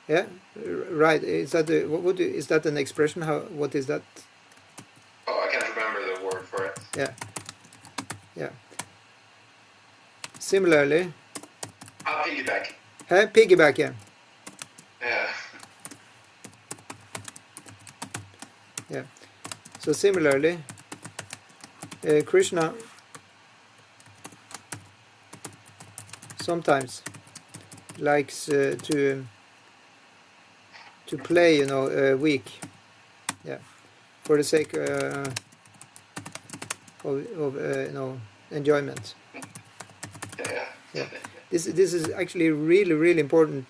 [SPEAKER 1] Yeah, right. Is that is that an expression? What is that?
[SPEAKER 2] Oh, I can't remember the word for it.
[SPEAKER 1] Yeah. Similarly.
[SPEAKER 2] Piggyback.
[SPEAKER 1] Piggyback. Yeah. Yeah. So similarly, Krishna sometimes likes to play, weak, for the sake of enjoyment. Yeah. This is actually really, really important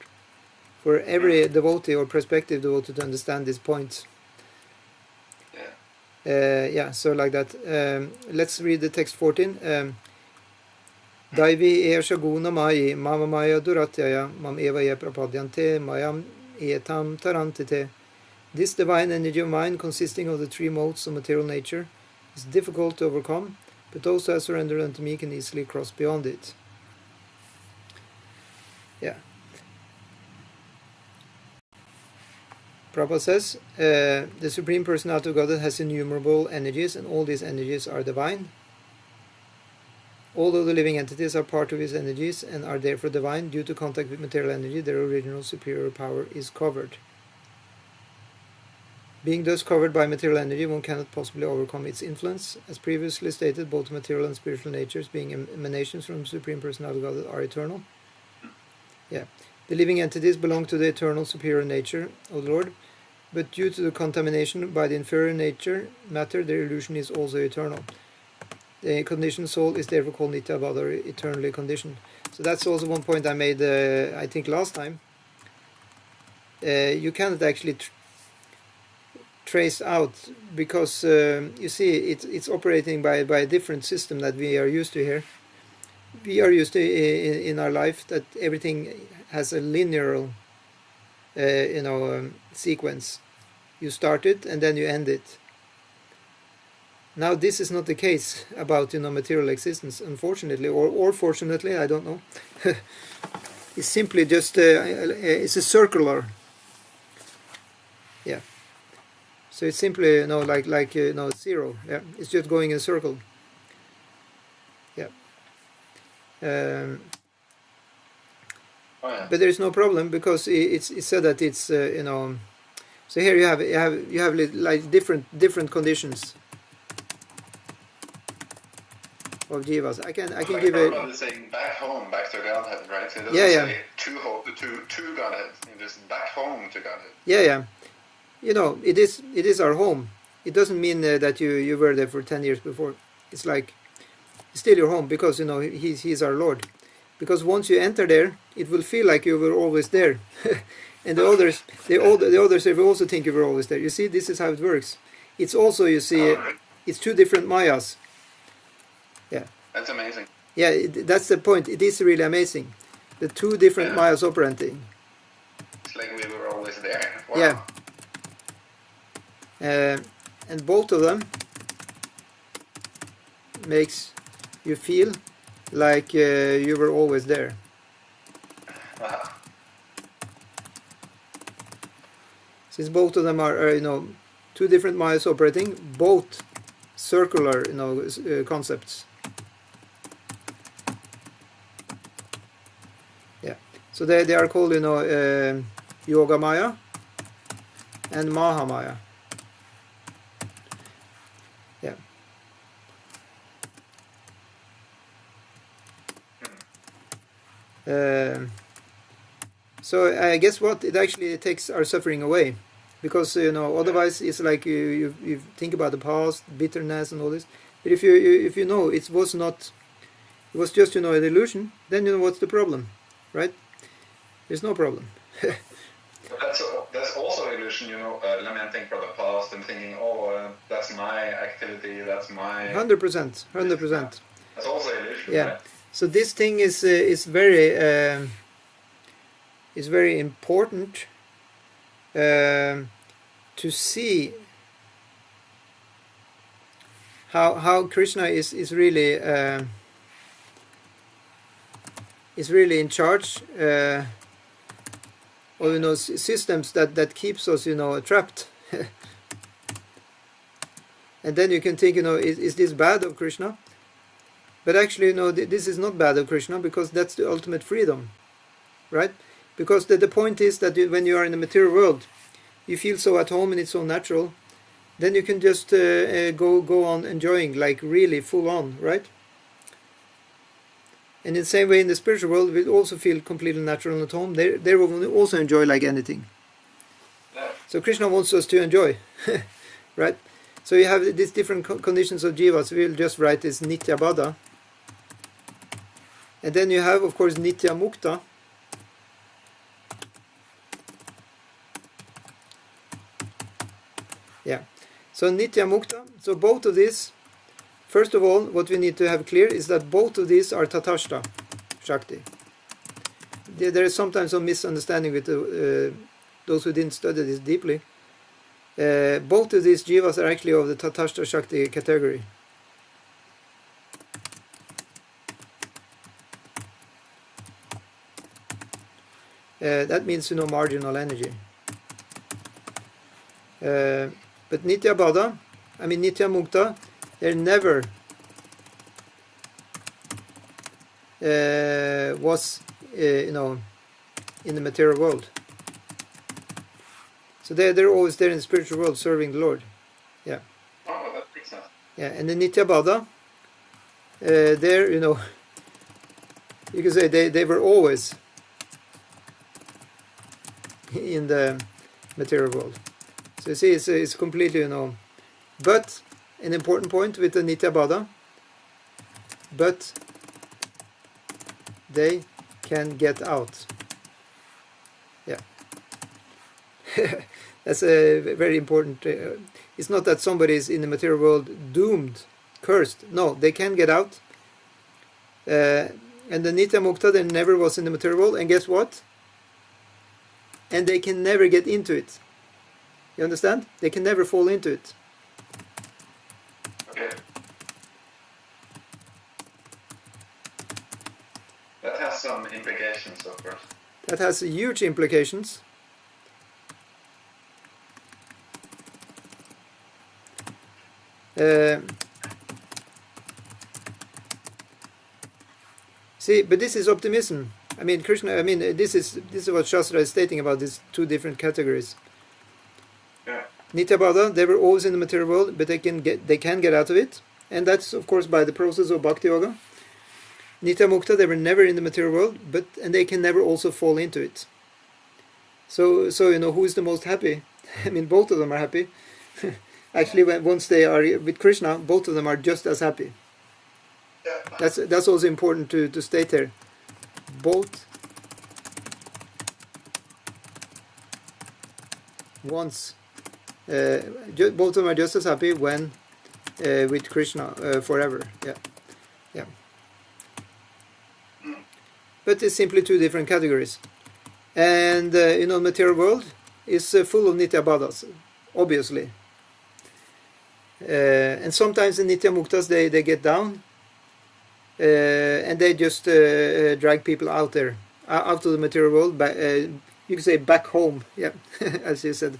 [SPEAKER 1] for every devotee or prospective devotee to understand this point. So like that. Let's read the text 14. Daivi esha guna mai mama maya duratyaya mam eva ye prapadyante mayam etam tarantite. This divine energy of mind, consisting of the three modes of material nature, is difficult to overcome, but those who have surrendered unto me can easily cross beyond it. Yeah. Prabhupada says, the Supreme Personality of Godhead has innumerable energies, and all these energies are divine. Although the living entities are part of his energies and are therefore divine, due to contact with material energy, their original superior power is covered. Being thus covered by material energy, one cannot possibly overcome its influence. As previously stated, both material and spiritual natures, being emanations from the Supreme Personality of Godhead, are eternal. Yeah. The living entities belong to the eternal superior nature of the Lord, but due to the contamination by the inferior nature matter, their illusion is also eternal. The conditioned soul is therefore called Nitya Vada, eternally conditioned. So that's also one point I made, I think, last time. You cannot actually trace out, because you see, it's operating by a different system that we are used to here. We are used to in our life that everything has a linear, sequence. You start it and then you end it. Now this is not the case about material existence, unfortunately, or fortunately, I don't know. It's simply just it's a circular. Yeah. So it's simply like zero. Yeah. It's just going in a circle. Yeah. But there is no problem, because it's said that it's So here you have like different conditions of jivas. I can give a.
[SPEAKER 2] Saying back home, back to Godhead, right? So it doesn't say to Godhead. It just back home to Godhead.
[SPEAKER 1] Yeah. It is our home. It doesn't mean that you were there for 10 years before. It's like it's still your home, because he's our Lord. Because once you enter there, it will feel like you were always there, and the others they will also think you were always there. You see, this is how it works. It's also, it's two different mayas.
[SPEAKER 2] That's amazing.
[SPEAKER 1] Yeah, that's the point. It is really amazing. The two different Mayas operating.
[SPEAKER 2] It's like we were always there. Wow.
[SPEAKER 1] Yeah. And both of them makes you feel like you were always there.
[SPEAKER 2] Wow.
[SPEAKER 1] Since both of them are two different Mayas operating, both circular concepts. Yeah. So they are called Yoga Maya and Maha Maya. Yeah. So I guess what it actually takes our suffering away, because otherwise it's like you think about the past, bitterness and all this. But if you know it was just an illusion, then what's the problem, right? There's no problem.
[SPEAKER 2] That's also illusion, lamenting for the past and thinking, that's my activity, that's my
[SPEAKER 1] 100%.
[SPEAKER 2] That's also illusion.
[SPEAKER 1] Yeah.
[SPEAKER 2] Right?
[SPEAKER 1] So this thing is very important to see how Krishna is really in charge of systems that keeps us trapped. And then you can think is this bad of Krishna? But actually this is not bad of Krishna, because that's the ultimate freedom, right? Because the point is that when you are in the material world, you feel so at home and it's so natural, then you can just go on enjoying, like really full on, right? And in the same way, in the spiritual world, we also feel completely natural and at home. They will also enjoy like anything. So Krishna wants us to enjoy, right? So you have these different conditions of jivas. We'll just write this Nitya Baddha. And then you have, of course, Nitya Mukta. Yeah. So Nitya Mukta. So both of these, first of all, what we need to have clear is that both of these are Tatashta Shakti. There is sometimes some misunderstanding with those who didn't study this deeply. Both of these jivas are actually of the Tatashta Shakti category. That means marginal energy. But Nitya Baddha, Nitya Mukta, there never was in the material world. So they're always there in the spiritual world serving the Lord. Yeah.
[SPEAKER 2] Oh, that makes sense.
[SPEAKER 1] Yeah, and the Nitya Baddha, there you can say they were always in the material world. So you see, it's completely but an important point with the Nitya Baddha, but they can get out. Yeah. That's a very important. It's not that somebody is in the material world doomed, cursed. No, they can get out. And the Nitya Mukta, they never was in the material world, and guess what? And they can never get into it. You understand? They can never fall into it.
[SPEAKER 2] Okay. That has some implications, of course.
[SPEAKER 1] That has huge implications. See, but this is optimism. Krishna. This is what Shastra is stating about these two different categories.
[SPEAKER 2] Yeah.
[SPEAKER 1] Nitya Baddha, they were always in the material world, but they can get out of it, and that's of course by the process of Bhakti Yoga. Nitya Mukta, they were never in the material world, and they can never also fall into it. So who is the most happy? Both of them are happy. Actually, once they are with Krishna, both of them are just as happy.
[SPEAKER 2] Yeah.
[SPEAKER 1] That's also important to state here. Both both of them are just as happy when with Krishna forever. Yeah. but it's simply two different categories. And material world is full of nitya baddhas, obviously. And sometimes the nitya muktas they get down, and they just drag people out there, out of the material world. You could say back home, yeah, as you said,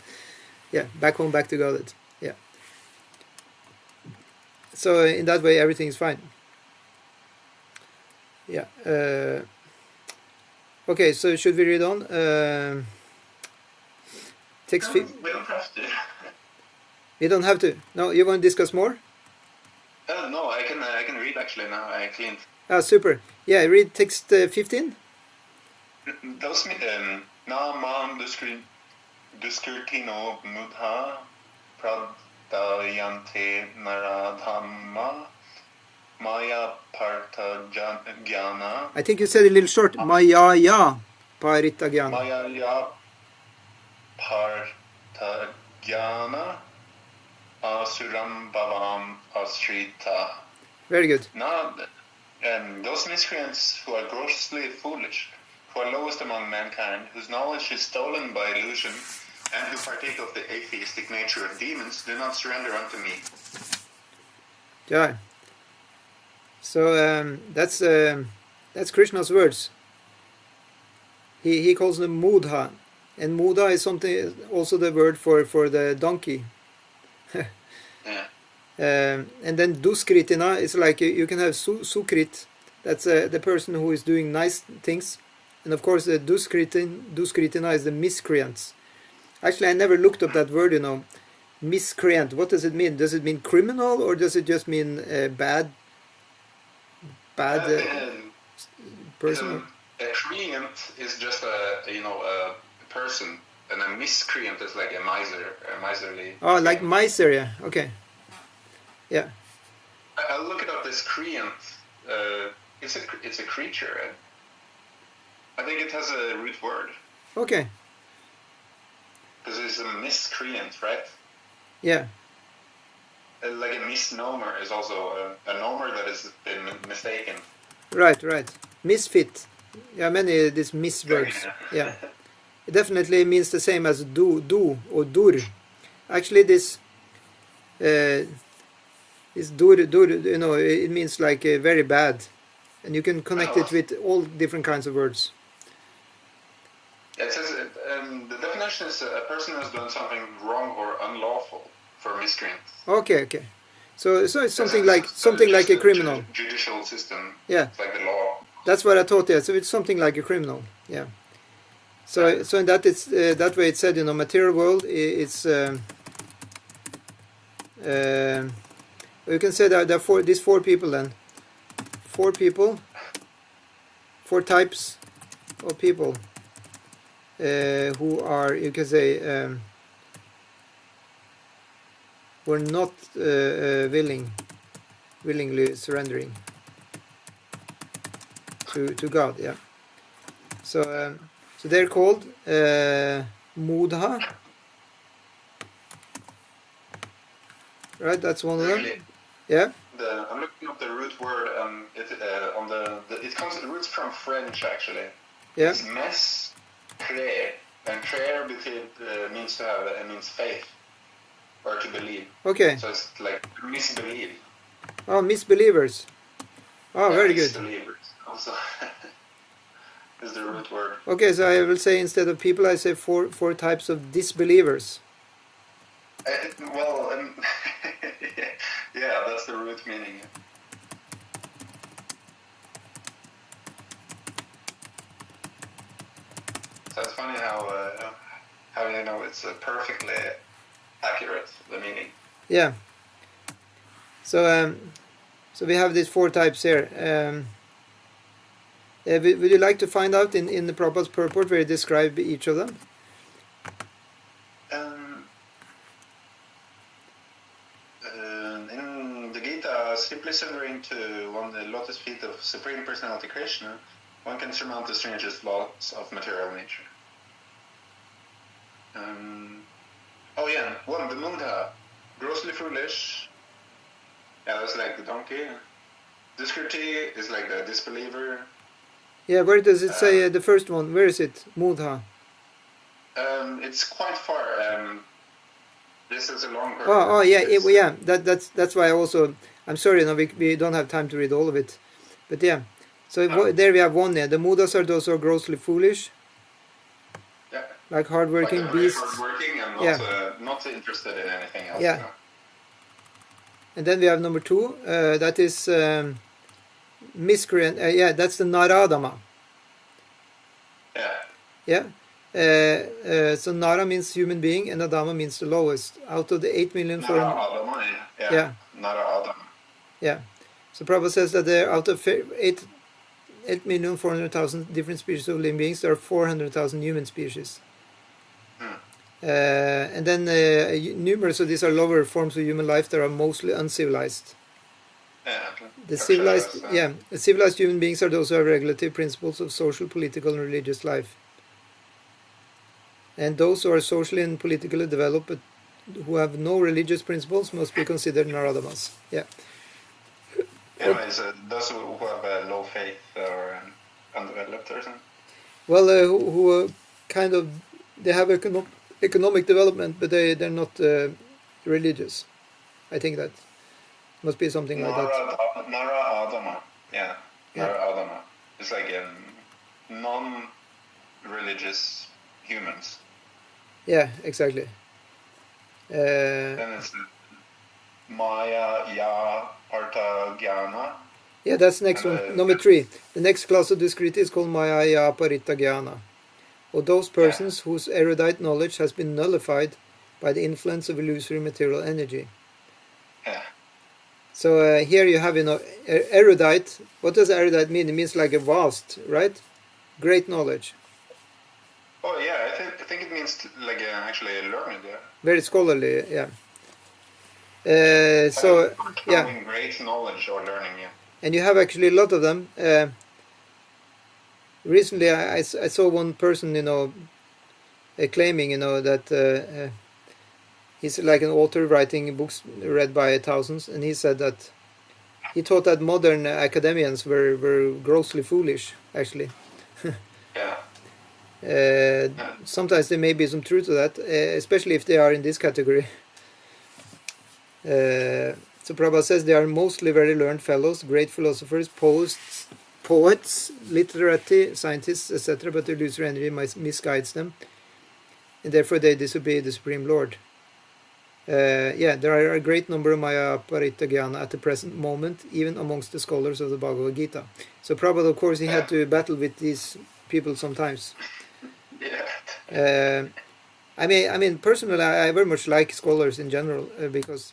[SPEAKER 1] yeah, back home, back to Godhead, yeah. So in that way, everything is fine. Yeah. Okay, so should we read on? Text.
[SPEAKER 2] We don't have to.
[SPEAKER 1] We don't have to. No, you want to discuss more?
[SPEAKER 2] No, I can read actually now. I cleaned.
[SPEAKER 1] Ah, super. Yeah, read text 15.
[SPEAKER 2] Those na man duskurtino mudha pradayante naradhamma maya parta jnana.
[SPEAKER 1] I think you said a little short. Maya ya parita jnana.
[SPEAKER 2] Maya ya parta jnana asuram bhavam asrita.
[SPEAKER 1] Very good.
[SPEAKER 2] Now, those miscreants who are grossly foolish, who are lowest among mankind, whose knowledge is stolen by illusion, and who partake of the atheistic nature of demons, do not surrender unto me.
[SPEAKER 1] Yeah. So that's Krishna's words. He calls them mudha, and mudha is something also the word for the donkey.
[SPEAKER 2] Yeah.
[SPEAKER 1] And then duskritina is like you can have sukrit, that's the person who is doing nice things, and of course the duskritina is the miscreants. Actually, I never looked up that word, miscreant. What does it mean? Does it mean criminal, or does it just mean bad person?
[SPEAKER 2] A creant is just a person, and a miscreant is like a miserly.
[SPEAKER 1] Oh, like miser, yeah. Okay. Yeah.
[SPEAKER 2] I'll look it up. This creant, it's a creature. Right? I think it has a root word.
[SPEAKER 1] Okay.
[SPEAKER 2] Because it's a miscreant, right?
[SPEAKER 1] Yeah.
[SPEAKER 2] Like a misnomer is also a nomer that has been mistaken.
[SPEAKER 1] Right. Misfit. Yeah, many these miswords. Yeah. It definitely means the same as do or dur. Actually, this dur, it means like very bad, and you can connect it with all different kinds of words.
[SPEAKER 2] It says the definition is a person who has done something wrong or unlawful for miscreant.
[SPEAKER 1] Okay. So it's something like a criminal.
[SPEAKER 2] Judicial system.
[SPEAKER 1] Yeah.
[SPEAKER 2] It's like the law.
[SPEAKER 1] That's what I thought. Yeah. So it's something like a criminal. Yeah. So in that it's that way it's said. Material world. It's you can say that there are these four people then. Four people. Four types of people. Who are, you can say, were not willingly surrendering to God. Yeah. So they're called mudha. Right. That's one of them. Yeah.
[SPEAKER 2] I'm looking up the root word. It roots from French actually.
[SPEAKER 1] Yeah.
[SPEAKER 2] It's mes. Prayer, and prayer means to have, it means faith or to believe.
[SPEAKER 1] Okay.
[SPEAKER 2] So it's like misbelieve.
[SPEAKER 1] Oh, misbelievers. Oh,
[SPEAKER 2] yeah,
[SPEAKER 1] very good.
[SPEAKER 2] Misbelievers also is the root word.
[SPEAKER 1] Okay, so I will say instead of people, I say four types of disbelievers.
[SPEAKER 2] Yeah, that's the root meaning. So it's funny how it's perfectly accurate, the meaning.
[SPEAKER 1] Yeah. So we have these four types here. Would you like to find out in the Prabhupada's purport where he describes each of them?
[SPEAKER 2] In the Gita, simply surrendering to the lotus feet of Supreme Personality Krishna, one can surmount the strangest laws of material nature. One, the mudha, grossly foolish. Yeah, that's like the donkey. Discreti is like the disbeliever.
[SPEAKER 1] Yeah, where does it say the first one? Where is it? Mudha.
[SPEAKER 2] It's quite far. This is a long paragraph.
[SPEAKER 1] Oh, yeah. That's why I also. I'm sorry, no, we don't have time to read all of it, but yeah. So there we have one. Yeah, the Mudas are those who are grossly foolish.
[SPEAKER 2] Yeah.
[SPEAKER 1] Like hardworking
[SPEAKER 2] like
[SPEAKER 1] beasts.
[SPEAKER 2] Hardworking and not interested in anything else.
[SPEAKER 1] Yeah. And then we have number 2. That is miscreant. That's the Naradama.
[SPEAKER 2] Yeah.
[SPEAKER 1] Yeah. So Nara means human being, and Adama means the lowest. Out of the 8 million.
[SPEAKER 2] Nara
[SPEAKER 1] Yeah.
[SPEAKER 2] Nara Adama.
[SPEAKER 1] Yeah. So Prabhupada says that there out of 8,400,000 different species of living beings, there are 400,000 human species. And then numerous of these are lower forms of human life that are mostly uncivilized. The civilized human beings are those who have regulative principles of social, political, and religious life. And those who are socially and politically developed but who have no religious principles must be considered Naradamas. Yeah.
[SPEAKER 2] Anyways, those who have low faith or undeveloped or something?
[SPEAKER 1] Well, who kind of, they have economic development, but they're not religious. I think that must be something like that.
[SPEAKER 2] Nara Adama. Yeah. Nara Adama. It's like non-religious humans.
[SPEAKER 1] Yeah, exactly.
[SPEAKER 2] Then it's Maya, Ya, Arta, Jnana.
[SPEAKER 1] Yeah, that's the next one. Number 3. The next class of Diskriti is called Maya, Ya, Parita, Jnana. Or those persons whose erudite knowledge has been nullified by the influence of illusory material energy.
[SPEAKER 2] Yeah.
[SPEAKER 1] So here you have, erudite. What does erudite mean? It means like a vast, right? Great knowledge.
[SPEAKER 2] Oh yeah, I think it means like actually learned. Yeah.
[SPEAKER 1] Very scholarly, yeah.
[SPEAKER 2] Great knowledge or learning, yeah.
[SPEAKER 1] And you have actually a lot of them. Recently, I saw one person, claiming, that he's like an author writing books read by thousands, and he said that he thought that modern academians were grossly foolish, actually. Sometimes there may be some truth to that, especially if they are in this category. So Prabhupada says they are mostly very learned fellows, great philosophers, poets, literati, scientists, etc., but the illusory energy misguides them, and therefore they disobey the Supreme Lord. There are a great number of Maya Parita Jnana at the present moment, even amongst the scholars of the Bhagavad Gita. So Prabhupada, of course, he had to battle with these people sometimes. I mean, personally, I very much like scholars in general because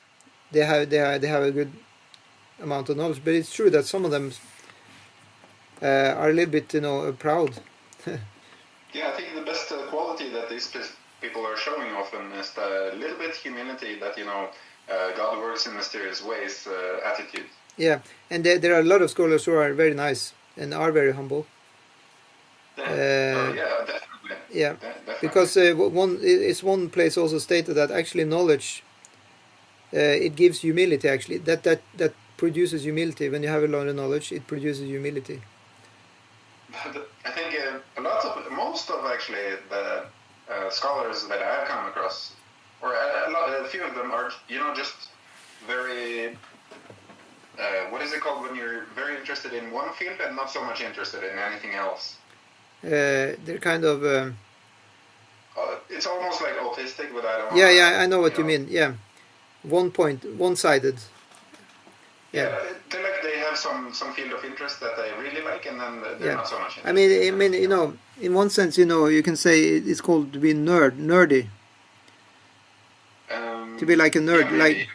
[SPEAKER 1] they have a good amount of knowledge. But it's true that some of them are a little bit, proud.
[SPEAKER 2] Yeah, I think the best quality that these people are showing often is the little bit humility that God works in mysterious ways attitude.
[SPEAKER 1] Yeah, and there are a lot of scholars who are very nice and are very humble.
[SPEAKER 2] Definitely.
[SPEAKER 1] Yeah,
[SPEAKER 2] definitely.
[SPEAKER 1] because one place also stated that actually knowledge it gives humility. Actually, that produces humility. When you have a lot of knowledge, it produces humility.
[SPEAKER 2] I think most of actually the scholars that I've come across, or a few of them are just very. What is it called when you're very interested in one field and not so much interested in anything else?
[SPEAKER 1] They're kind of.
[SPEAKER 2] It's almost like autistic, but I don't.
[SPEAKER 1] Yeah, I know what you mean. Yeah, one-sided.
[SPEAKER 2] Yeah, they have some field of interest that they really like, and then they're not so much interested.
[SPEAKER 1] I mean, in one sense, you can say it's called to be nerdy. To be like a nerd,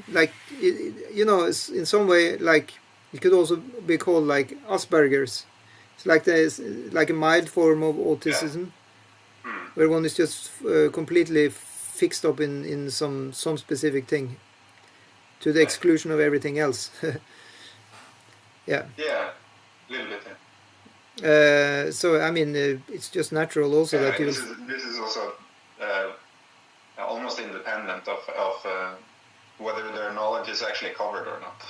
[SPEAKER 1] like in some way, like it could also be called like Asperger's. It's like a mild form of autism, where one is just completely fixed up in some specific thing, to the exclusion of everything else. Yeah.
[SPEAKER 2] Yeah, a little bit.
[SPEAKER 1] So I mean, it's just natural also that you.
[SPEAKER 2] This is also almost independent of whether their knowledge is actually covered or not.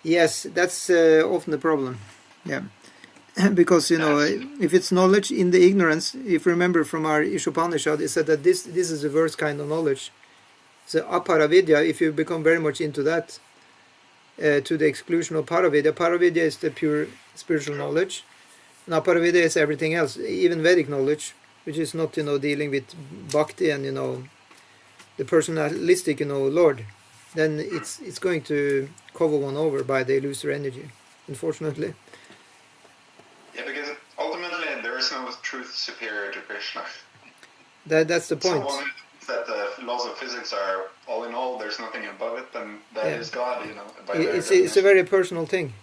[SPEAKER 1] Yes, that's often the problem. Yeah. because if it's knowledge in the ignorance, if you remember from our Ishopanishad, it said that this is the worst kind of knowledge. So aparavidya, if you become very much into that, to the exclusion of paravidya. Paravidya is the pure spiritual knowledge, and aparavidya is everything else, even Vedic knowledge, which is not dealing with bhakti and the personalistic Lord. Then it's going to cover one over by the illusory energy, unfortunately.
[SPEAKER 2] Yeah, because ultimately there is no truth superior to Krishna.
[SPEAKER 1] That's the point.
[SPEAKER 2] So that the laws of physics are all in all, there's nothing above it, then that is God,
[SPEAKER 1] It's a very personal thing.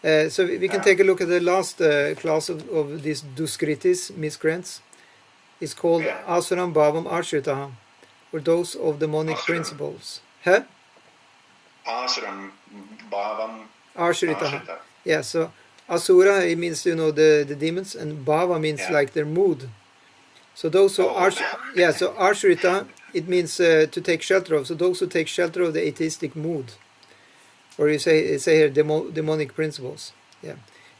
[SPEAKER 1] So we can take a look at the last class of these duskritis, miscreants. It's called Asuram Bhavam Ashritaha, or those of demonic principles. Huh?
[SPEAKER 2] Asuram Bhavam
[SPEAKER 1] Ashritaha. Yeah, so Asura, it means, the demons, and Bhava means like their mood. So those who so Ashrita, it means to take shelter of. So those who take shelter of the atheistic mood, or you say here demonic principles. Yeah,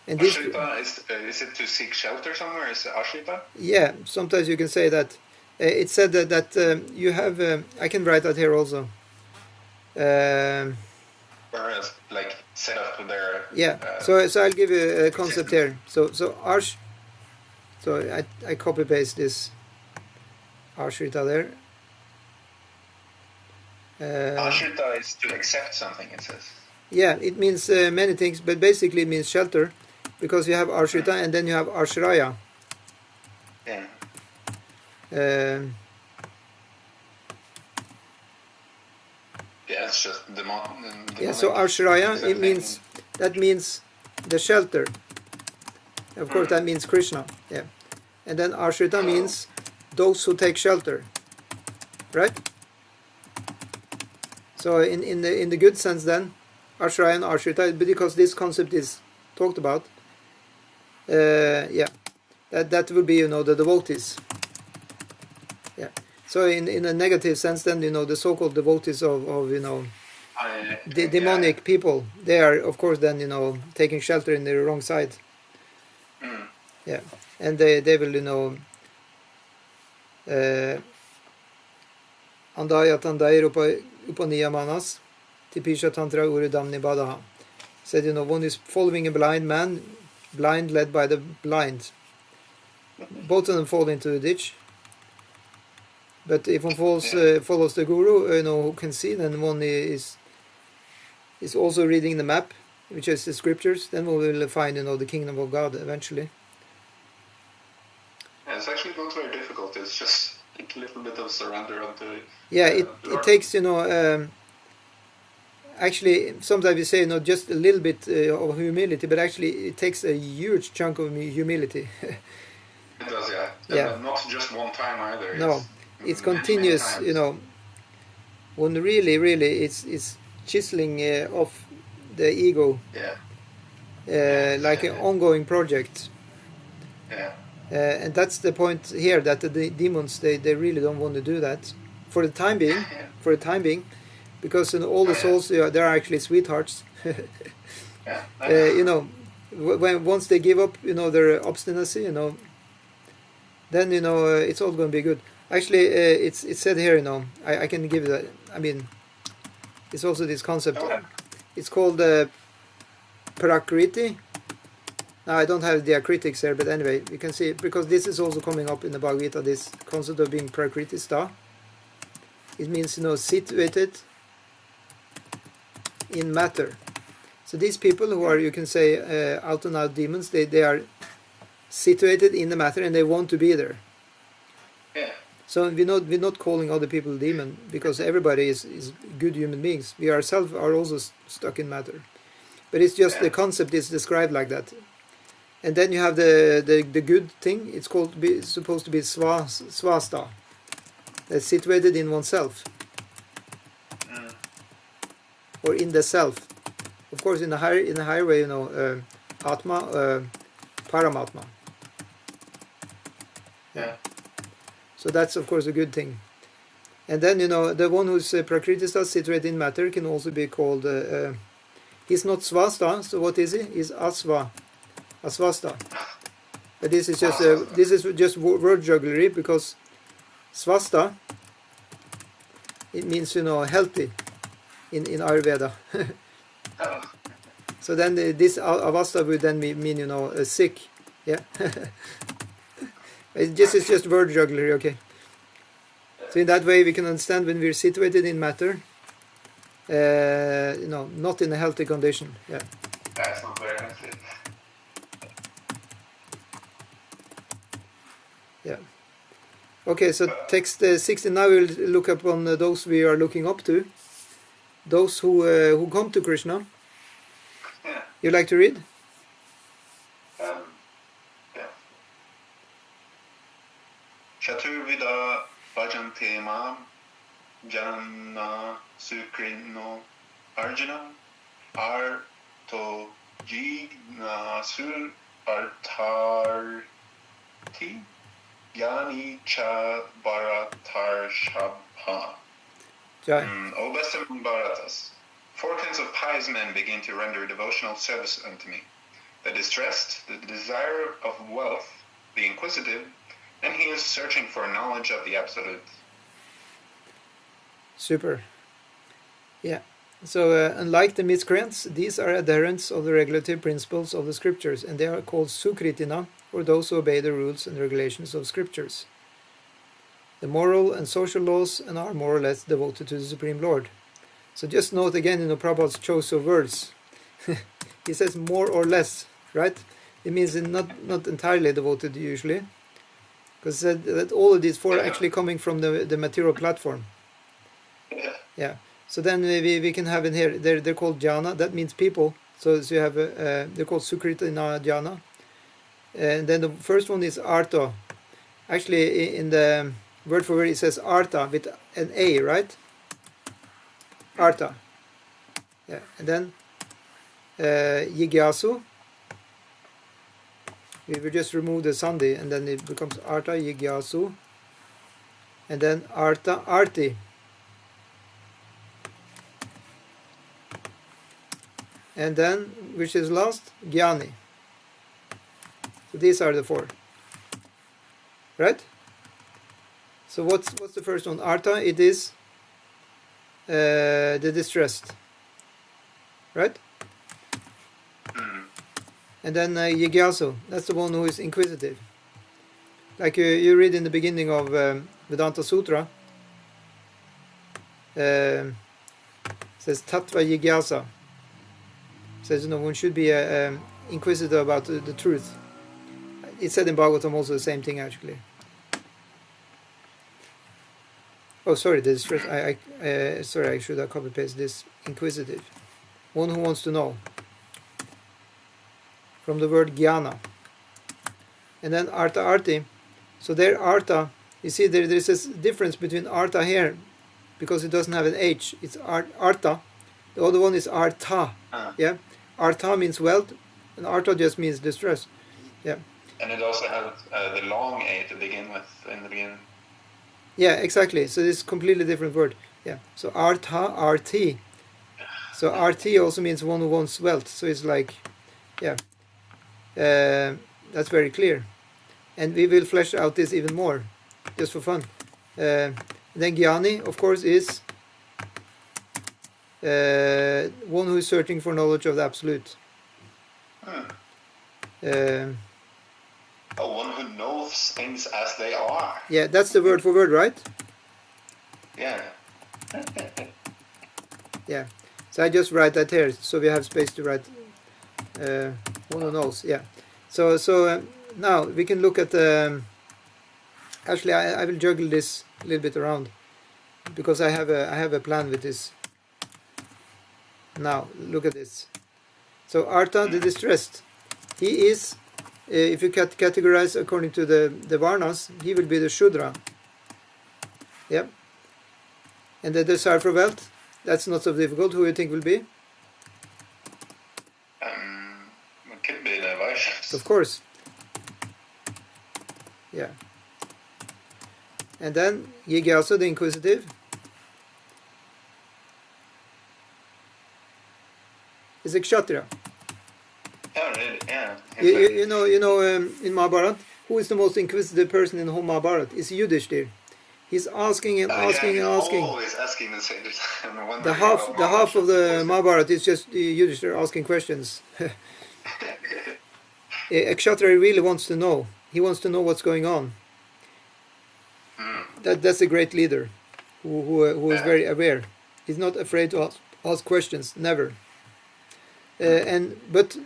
[SPEAKER 1] and this
[SPEAKER 2] Ashrita is it to seek shelter somewhere? Is it Ashrita?
[SPEAKER 1] Yeah, sometimes you can say that. It said that you have. I can write that here also.
[SPEAKER 2] Whereas, like set up their.
[SPEAKER 1] Yeah. So I'll give you a concept here. So Ash. So I copy paste this Ashrita there.
[SPEAKER 2] Ashrita is to accept something, it says.
[SPEAKER 1] Yeah, it means many things, but basically it means shelter, because you have Ashrita and then you have Ashraya.
[SPEAKER 2] Yeah. It's just
[SPEAKER 1] yeah, so Ashraya, that means the shelter. Of course, that means Krishna. Yeah. And then Ashrita means those who take shelter, right? So in the good sense, then Ashraya and Ashrita, because this concept is talked about, that will be the devotees. Yeah. So in a negative sense, then the so-called devotees of the demonic people, they are of course then taking shelter in the wrong side. Yeah, and they will andaya tandai upaniyamanas tipisha tantra urudamni badaha. Said one is following a blind man, blind led by the blind. Both of them fall into the ditch. But if one follows the guru, who can see, then one is also reading the map, which is the scriptures. Then we will find the kingdom of God eventually.
[SPEAKER 2] Yeah, it's actually not very difficult. It's just a little bit of surrender onto it.
[SPEAKER 1] Yeah, it takes actually sometimes we say just a little bit of humility, but actually it takes a huge chunk of humility.
[SPEAKER 2] It does, yeah. And not just one time either.
[SPEAKER 1] No, it's continuous. When really it's chiseling off the ego.
[SPEAKER 2] Yeah.
[SPEAKER 1] Like an ongoing project.
[SPEAKER 2] Yeah.
[SPEAKER 1] And that's the point here, that the demons they really don't want to do that for the time being. For the time being, because all the souls they're actually sweethearts. When once they give up, their obstinacy, then it's all going to be good. Actually, it's said here, I can give that. I mean, it's also this concept. It's called Prakriti. Now, I don't have diacritics here, but anyway, you can see, because this is also coming up in the Bhagavad Gita, this concept of being Prakritista. It means, situated in matter. So these people who are, you can say, out and out demons, they are situated in the matter and they want to be there.
[SPEAKER 2] Yeah.
[SPEAKER 1] So we're not calling other people demon, because everybody is good human beings. We ourselves are also stuck in matter. But it's just the concept is described like that. And then you have the good thing. It's supposed to be swasta. That's situated in oneself. Or in the self. Of course, in a higher way, Atma, Paramatma.
[SPEAKER 2] Yeah.
[SPEAKER 1] So that's of course a good thing. And then the one who's Prakritista, situated in matter, can also be called. He's not swasta. So what is he? He's asva. asvasta. But this is just word jugglery, because svasta, it means, healthy in Ayurveda. So then this avasta would then mean sick. Yeah. This is just word jugglery, okay. So in that way we can understand when we're situated in matter, not in a healthy condition. Yeah.
[SPEAKER 2] That's not very nice.
[SPEAKER 1] Yeah. Okay, so text 16. Now we'll look upon those we are looking up to, those who come to Krishna.
[SPEAKER 2] Yeah.
[SPEAKER 1] You like to read?
[SPEAKER 2] Yeah. Chaturvida bhajante mam jana sukrino arjuna arto jina sur artarti yani cha bharatar shabha. O best among Bharatas, 4 kinds of pious men begin to render devotional service unto me: the distressed, the desire of wealth, the inquisitive, and he is searching for knowledge of the Absolute.
[SPEAKER 1] Super. Yeah. So unlike the miscreants, these are adherents of the regulative principles of the scriptures, and they are called sukritina, or those who obey the rules and regulations of scriptures, the moral and social laws, and are more or less devoted to the Supreme Lord. So just note again, Prabhupada's choice of words. He says more or less, right? It means not entirely devoted usually, because that all of these 4 are actually coming from the material platform. Yeah. So then we can have in here, they're called jhana, that means people. So you have, they're called sukritina jhana. And then the first one is arta. Actually, in the word for word, it says arta with an A, right? Arta. Yeah. And then yigyasu. We will just remove the sandhi, and then it becomes arta yigyasu. And then arta arti. And then, which is last, Jnani. So these are the 4. Right? So what's the first one? Arta, it is the distressed. Right? And then Yigyasu, that's the one who is inquisitive. Like you read in the beginning of Vedanta Sutra, says Tattva Yigyasa. Says, one should be inquisitive about the truth. It said in Bhagavatam also the same thing, actually. Oh, sorry, sorry, I should have copy-pasted this. Inquisitive. One who wants to know. From the word jnana. And then arta arti. So there arta, you see there is a difference between arta here, because it doesn't have an H. It's arta. The other one is arta. Yeah. Arta means wealth, and arta just means distress. Yeah.
[SPEAKER 2] And it also has the long A to begin with in the beginning.
[SPEAKER 1] Yeah, exactly. So this is a completely different word. Yeah. So arta, arti. So arti also means one who wants wealth. So it's like, yeah, that's very clear. And we will flesh out this even more, just for fun. Then Jnani, of course, is one who is searching for knowledge of the Absolute.
[SPEAKER 2] One who knows things as they are.
[SPEAKER 1] Yeah, that's the word for word, right?
[SPEAKER 2] Yeah.
[SPEAKER 1] Yeah. So I just write that here, so we have space to write one who knows. Yeah. So now we can look at. Actually, I will juggle this a little bit around, because I have a plan with this. Now look at this. So Arta, the distressed, he is. If you categorize according to the Varnas, he will be the Shudra. Yep. And the desire for wealth, that's not so difficult. Who do you think will be?
[SPEAKER 2] It could be the Vaishyas.
[SPEAKER 1] Of course. Yeah. And then Yigyasa, the inquisitive, is a Kshatriya.
[SPEAKER 2] Yeah, Yeah.
[SPEAKER 1] You know, in Mahabharata, who is the most inquisitive person in the whole Mahabharata? It's Yudhishthir. He's asking and asking
[SPEAKER 2] he's
[SPEAKER 1] and asking.
[SPEAKER 2] always asking the same.
[SPEAKER 1] The half of the Mahabharata is just Yudhishthir asking questions. A kshatriya really wants to know. He wants to know what's going on. That's a great leader, who is very aware. He's not afraid to ask questions. Never. But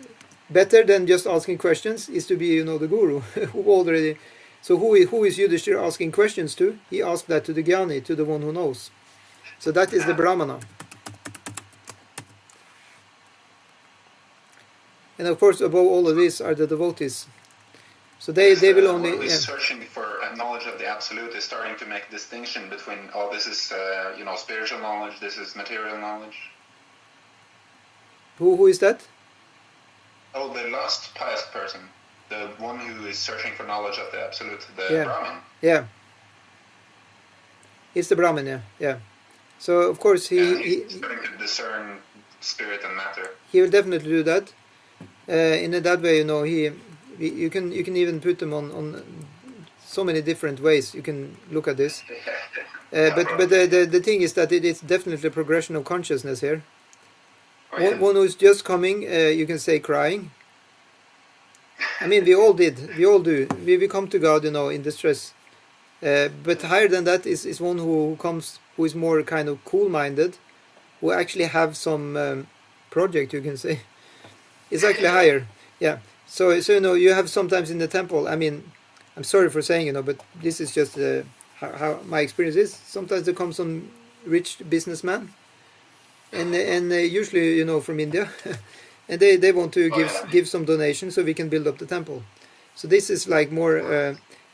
[SPEAKER 1] better than just asking questions is to be, the guru who already. So who is Yudhishthir asking questions to? He asked that to the Jnani, to the one who knows. So that is the Brahmana. And of course, above all of this are the devotees. So they will only.
[SPEAKER 2] Who is searching for knowledge of the absolute is starting to make distinction between this is spiritual knowledge, this is material knowledge.
[SPEAKER 1] Who is that?
[SPEAKER 2] Oh, the lost pious person, the one who is searching for knowledge of the absolute, the Brahmin.
[SPEAKER 1] Yeah. It's the Brahmin, yeah. So of course
[SPEAKER 2] he's starting to discern spirit and matter.
[SPEAKER 1] He will definitely do that. In that way, you can even put them on so many different ways. You can look at this. But the thing is that it is definitely a progression of consciousness here. One who is just coming, you can say crying. I mean, we all do. We come to God, in distress. But higher than that is one who comes, who is more kind of cool-minded, who actually have some project, you can say. It's actually higher, yeah. So you have sometimes in the temple. I mean, I'm sorry for saying, but this is just how my experience is. Sometimes there comes some rich businessman, and usually from India, and they want to give some donation so we can build up the temple. So this is like more,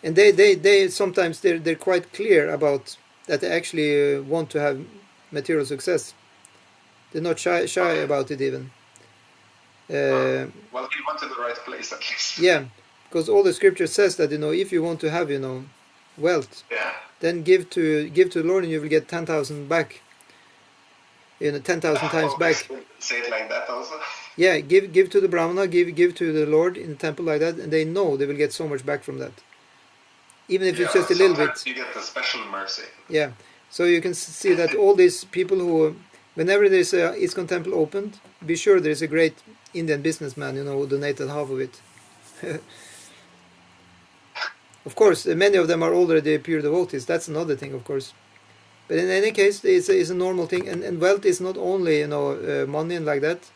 [SPEAKER 1] and they sometimes they're quite clear about that they actually want to have material success. They're not shy about it even.
[SPEAKER 2] Well, he went to the right place at least.
[SPEAKER 1] Yeah, because all the scripture says that if you want to have wealth, then give to the Lord and you will get 10,000 back. 10,000 times back.
[SPEAKER 2] Say it like that also.
[SPEAKER 1] Yeah, give to the Brahmana, give to the Lord in the temple like that, and they know they will get so much back from that. Even if it's just a little bit.
[SPEAKER 2] You get the special mercy.
[SPEAKER 1] Yeah, so you can see that all these people who, whenever there's a Iskcon temple opened, be sure there's a great Indian businessman, who donated half of it. Of course, many of them are already pure devotees. That's another thing, of course. But in any case, it's a normal thing, and wealth is not only money and like that.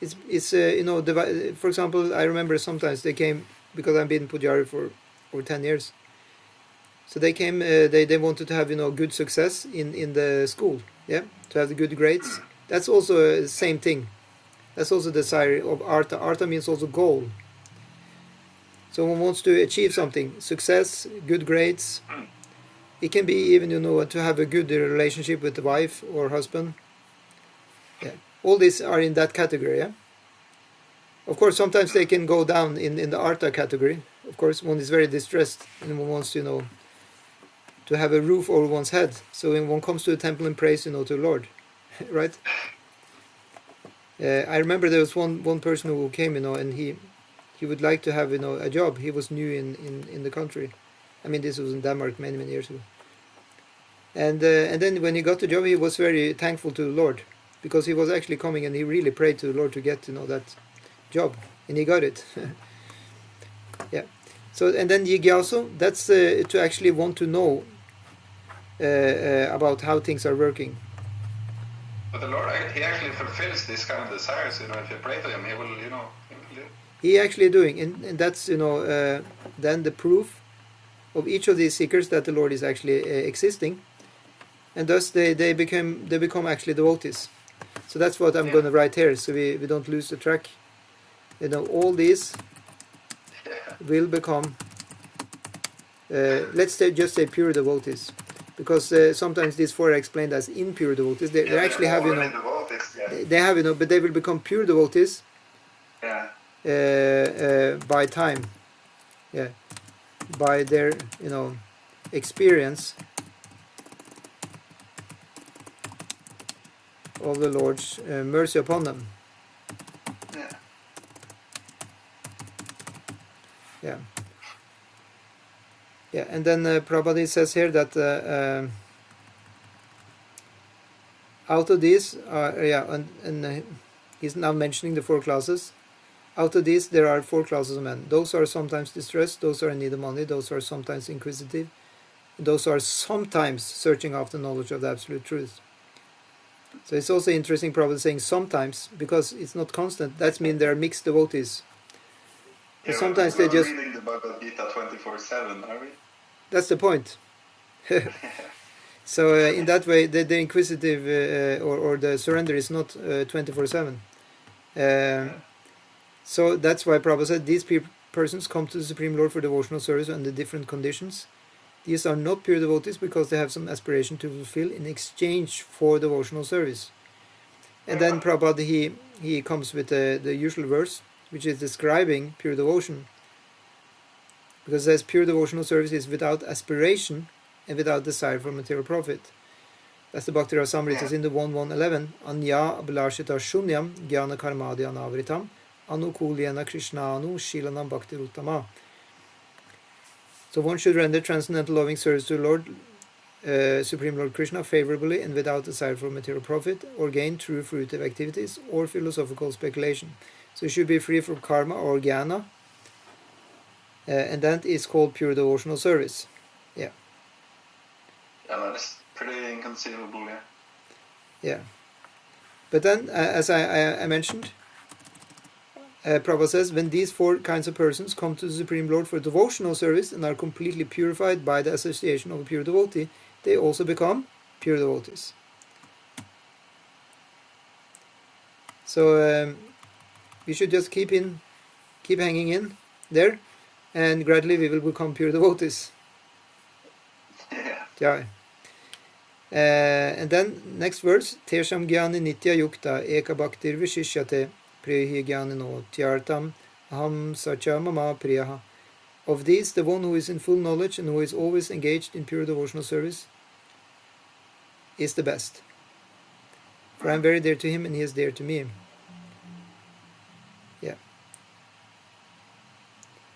[SPEAKER 1] It's for example, I remember sometimes they came because I've been Pujari for over 10 years. So they came. They wanted to have good success in the school. Yeah, to have the good grades. That's also the same thing. That's also the desire of artha. Artha means also goal. So one wants to achieve something, success, good grades. It can be even, to have a good relationship with the wife or husband. Yeah, all these are in that category. Yeah. Of course, sometimes they can go down in the artha category. Of course, one is very distressed and one wants, to have a roof over one's head. So when one comes to the temple and prays, to the Lord, right? I remember there was one person who came, and he would like to have, a job. He was new in the country. I mean, this was in Denmark many years ago. And then when he got the job, he was very thankful to the Lord because he was actually coming and he really prayed to the Lord to get, that job, and he got it. Yeah. So and then Jigyasu, that's to actually want to know about how things are working.
[SPEAKER 2] But the Lord, he actually fulfills these kind of desires. If you pray to him, he will,
[SPEAKER 1] He actually doing, and that's then the proof of each of these seekers that the Lord is actually existing, and thus they become actually devotees. So that's what I'm going to write here, so we don't lose the track. All these will become, let's just say pure devotees, because sometimes these four are explained as impure devotees. They actually have, they have, but they will become pure devotees. By time, by their experience of the Lord's mercy upon them. Yeah. Yeah, and then Prabhupada says here that out of these, and he's now mentioning the 4 classes. Out of these, there are 4 classes of men. Those are sometimes distressed, those are in need of money, those are sometimes inquisitive, those are sometimes searching after knowledge of the absolute truth. So it's also interesting, Prabhupada saying sometimes, because it's not constant. That means there are mixed devotees.
[SPEAKER 2] Yeah,
[SPEAKER 1] sometimes
[SPEAKER 2] we're
[SPEAKER 1] they just
[SPEAKER 2] reading the Bhagavad Gita 24/7, are we?
[SPEAKER 1] That's the point. So in that way, the inquisitive or the surrender is not 24/7. So that's why Prabhupada said these persons come to the Supreme Lord for devotional service under different conditions. These are not pure devotees because they have some aspiration to fulfill in exchange for devotional service. And then Prabhupada, he comes with the usual verse, which is describing pure devotion. Because it says pure devotional service is without aspiration and without desire for material profit. That's the Bhakti Rasamrita in the 1.1.11. Anya abhilashita shunyam jnana karmadya anavritam anukulyena krishnanu shilanam bhakti uttama. So one should render transcendental loving service to Lord, Supreme Lord Krishna favorably and without desire for material profit or gain through fruitive activities or philosophical speculation. So you should be free from karma or jnana, and that is called pure devotional service.
[SPEAKER 2] Yeah, that's pretty inconceivable, yeah.
[SPEAKER 1] Yeah. But then, as I mentioned, Prabhupada says, when these 4 kinds of persons come to the Supreme Lord for devotional service and are completely purified by the association of a pure devotee, they also become pure devotees. So we should just keep hanging in there, and gradually we will become pure devotees. Yeah. And then next verse, Tesham Gyani Nitya Yukta Eka Bhaktir Vishishyate Prihi Gyanino Tyartam Aham Sacha Mama Priyaha. Of these, the one who is in full knowledge and who is always engaged in pure devotional service is the best. For I am very dear to him and he is dear to me. Yeah.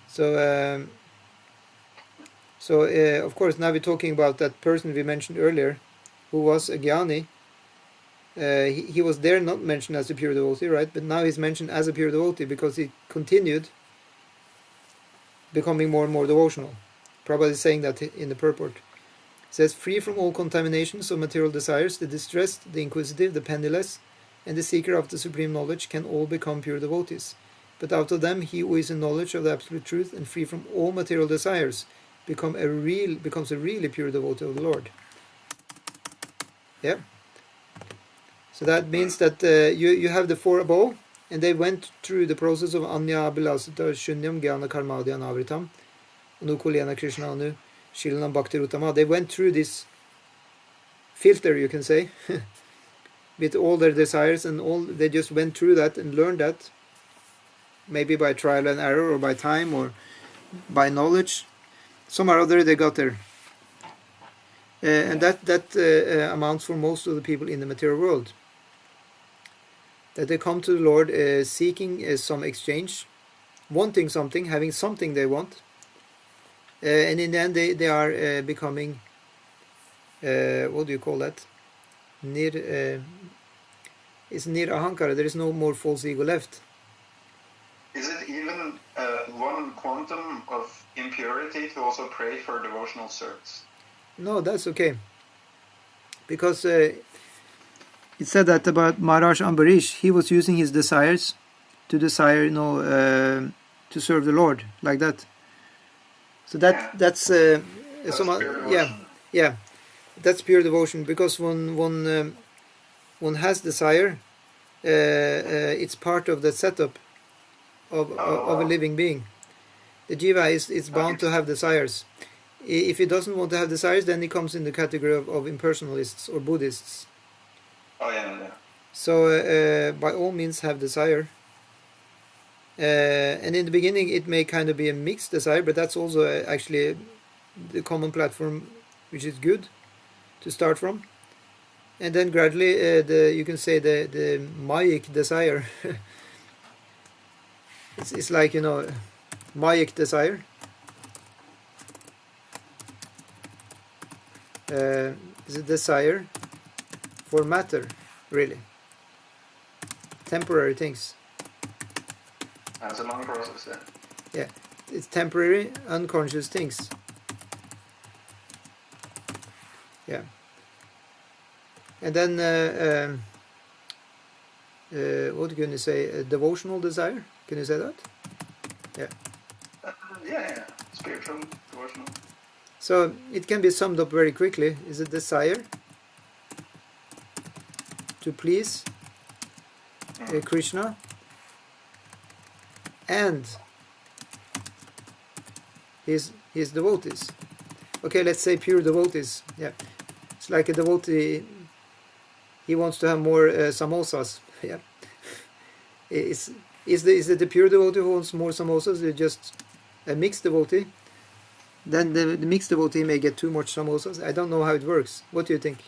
[SPEAKER 1] So, of course, now we're talking about that person we mentioned earlier, who was a Jnani. He was there not mentioned as a pure devotee, right? But now he's mentioned as a pure devotee because he continued becoming more and more devotional. Prabhupada is saying that in the purport. It says, free from all contaminations of material desires, the distressed, the inquisitive, the penniless, and the seeker of the supreme knowledge can all become pure devotees. But out of them, he who is in knowledge of the absolute truth and free from all material desires becomes a really pure devotee of the Lord. Yeah. So that means that you have the 4 above, and they went through the process of Anya Abhilasita Shunyam Jnana Karmadya Navritam Anukulyena Krishnanu Shilanam Bhakti Uttama. They went through this filter, you can say, with all their desires, and they just went through that and learned that, maybe by trial and error or by time or by knowledge. Somehow or other they got there. And that amounts for most of the people in the material world. That they come to the Lord seeking some exchange, wanting something, having something they want, and in the end they are becoming, what do you call that? It's near ahankara. There is no more false ego left.
[SPEAKER 2] Is it even one quantum of impurity to also pray for devotional service?
[SPEAKER 1] No, that's okay. Because it said that about Maharaj Ambarish, he was using his desires to desire, to serve the Lord, like that. So that's
[SPEAKER 2] pure devotion.
[SPEAKER 1] Yeah, that's pure devotion. Because when one has desire, it's part of the setup of a living being. The jiva is bound to have desires. If he doesn't want to have desires, then he comes in the category of impersonalists or Buddhists.
[SPEAKER 2] Oh yeah.
[SPEAKER 1] So by all means have desire. And in the beginning it may kind of be a mixed desire, but that's also actually the common platform, which is good to start from. And then gradually you can say the Mayic desire. It's like, Mayic desire. Is a desire for matter, really. Temporary things.
[SPEAKER 2] It's a long process, yeah.
[SPEAKER 1] Yeah, it's temporary, unconscious things. Yeah. And then, what can you say? A devotional desire? Can you say that? Yeah.
[SPEAKER 2] Yeah. Spiritual, devotional.
[SPEAKER 1] So it can be summed up very quickly. Is a desire to please Krishna and his devotees. Okay, let's say pure devotees. Yeah, it's like a devotee. He wants to have more samosas. Yeah, is it the pure devotee who wants more samosas? Or just a mixed devotee? Then the mixed devotee may get too much samosas. I don't know how it works. What do you think?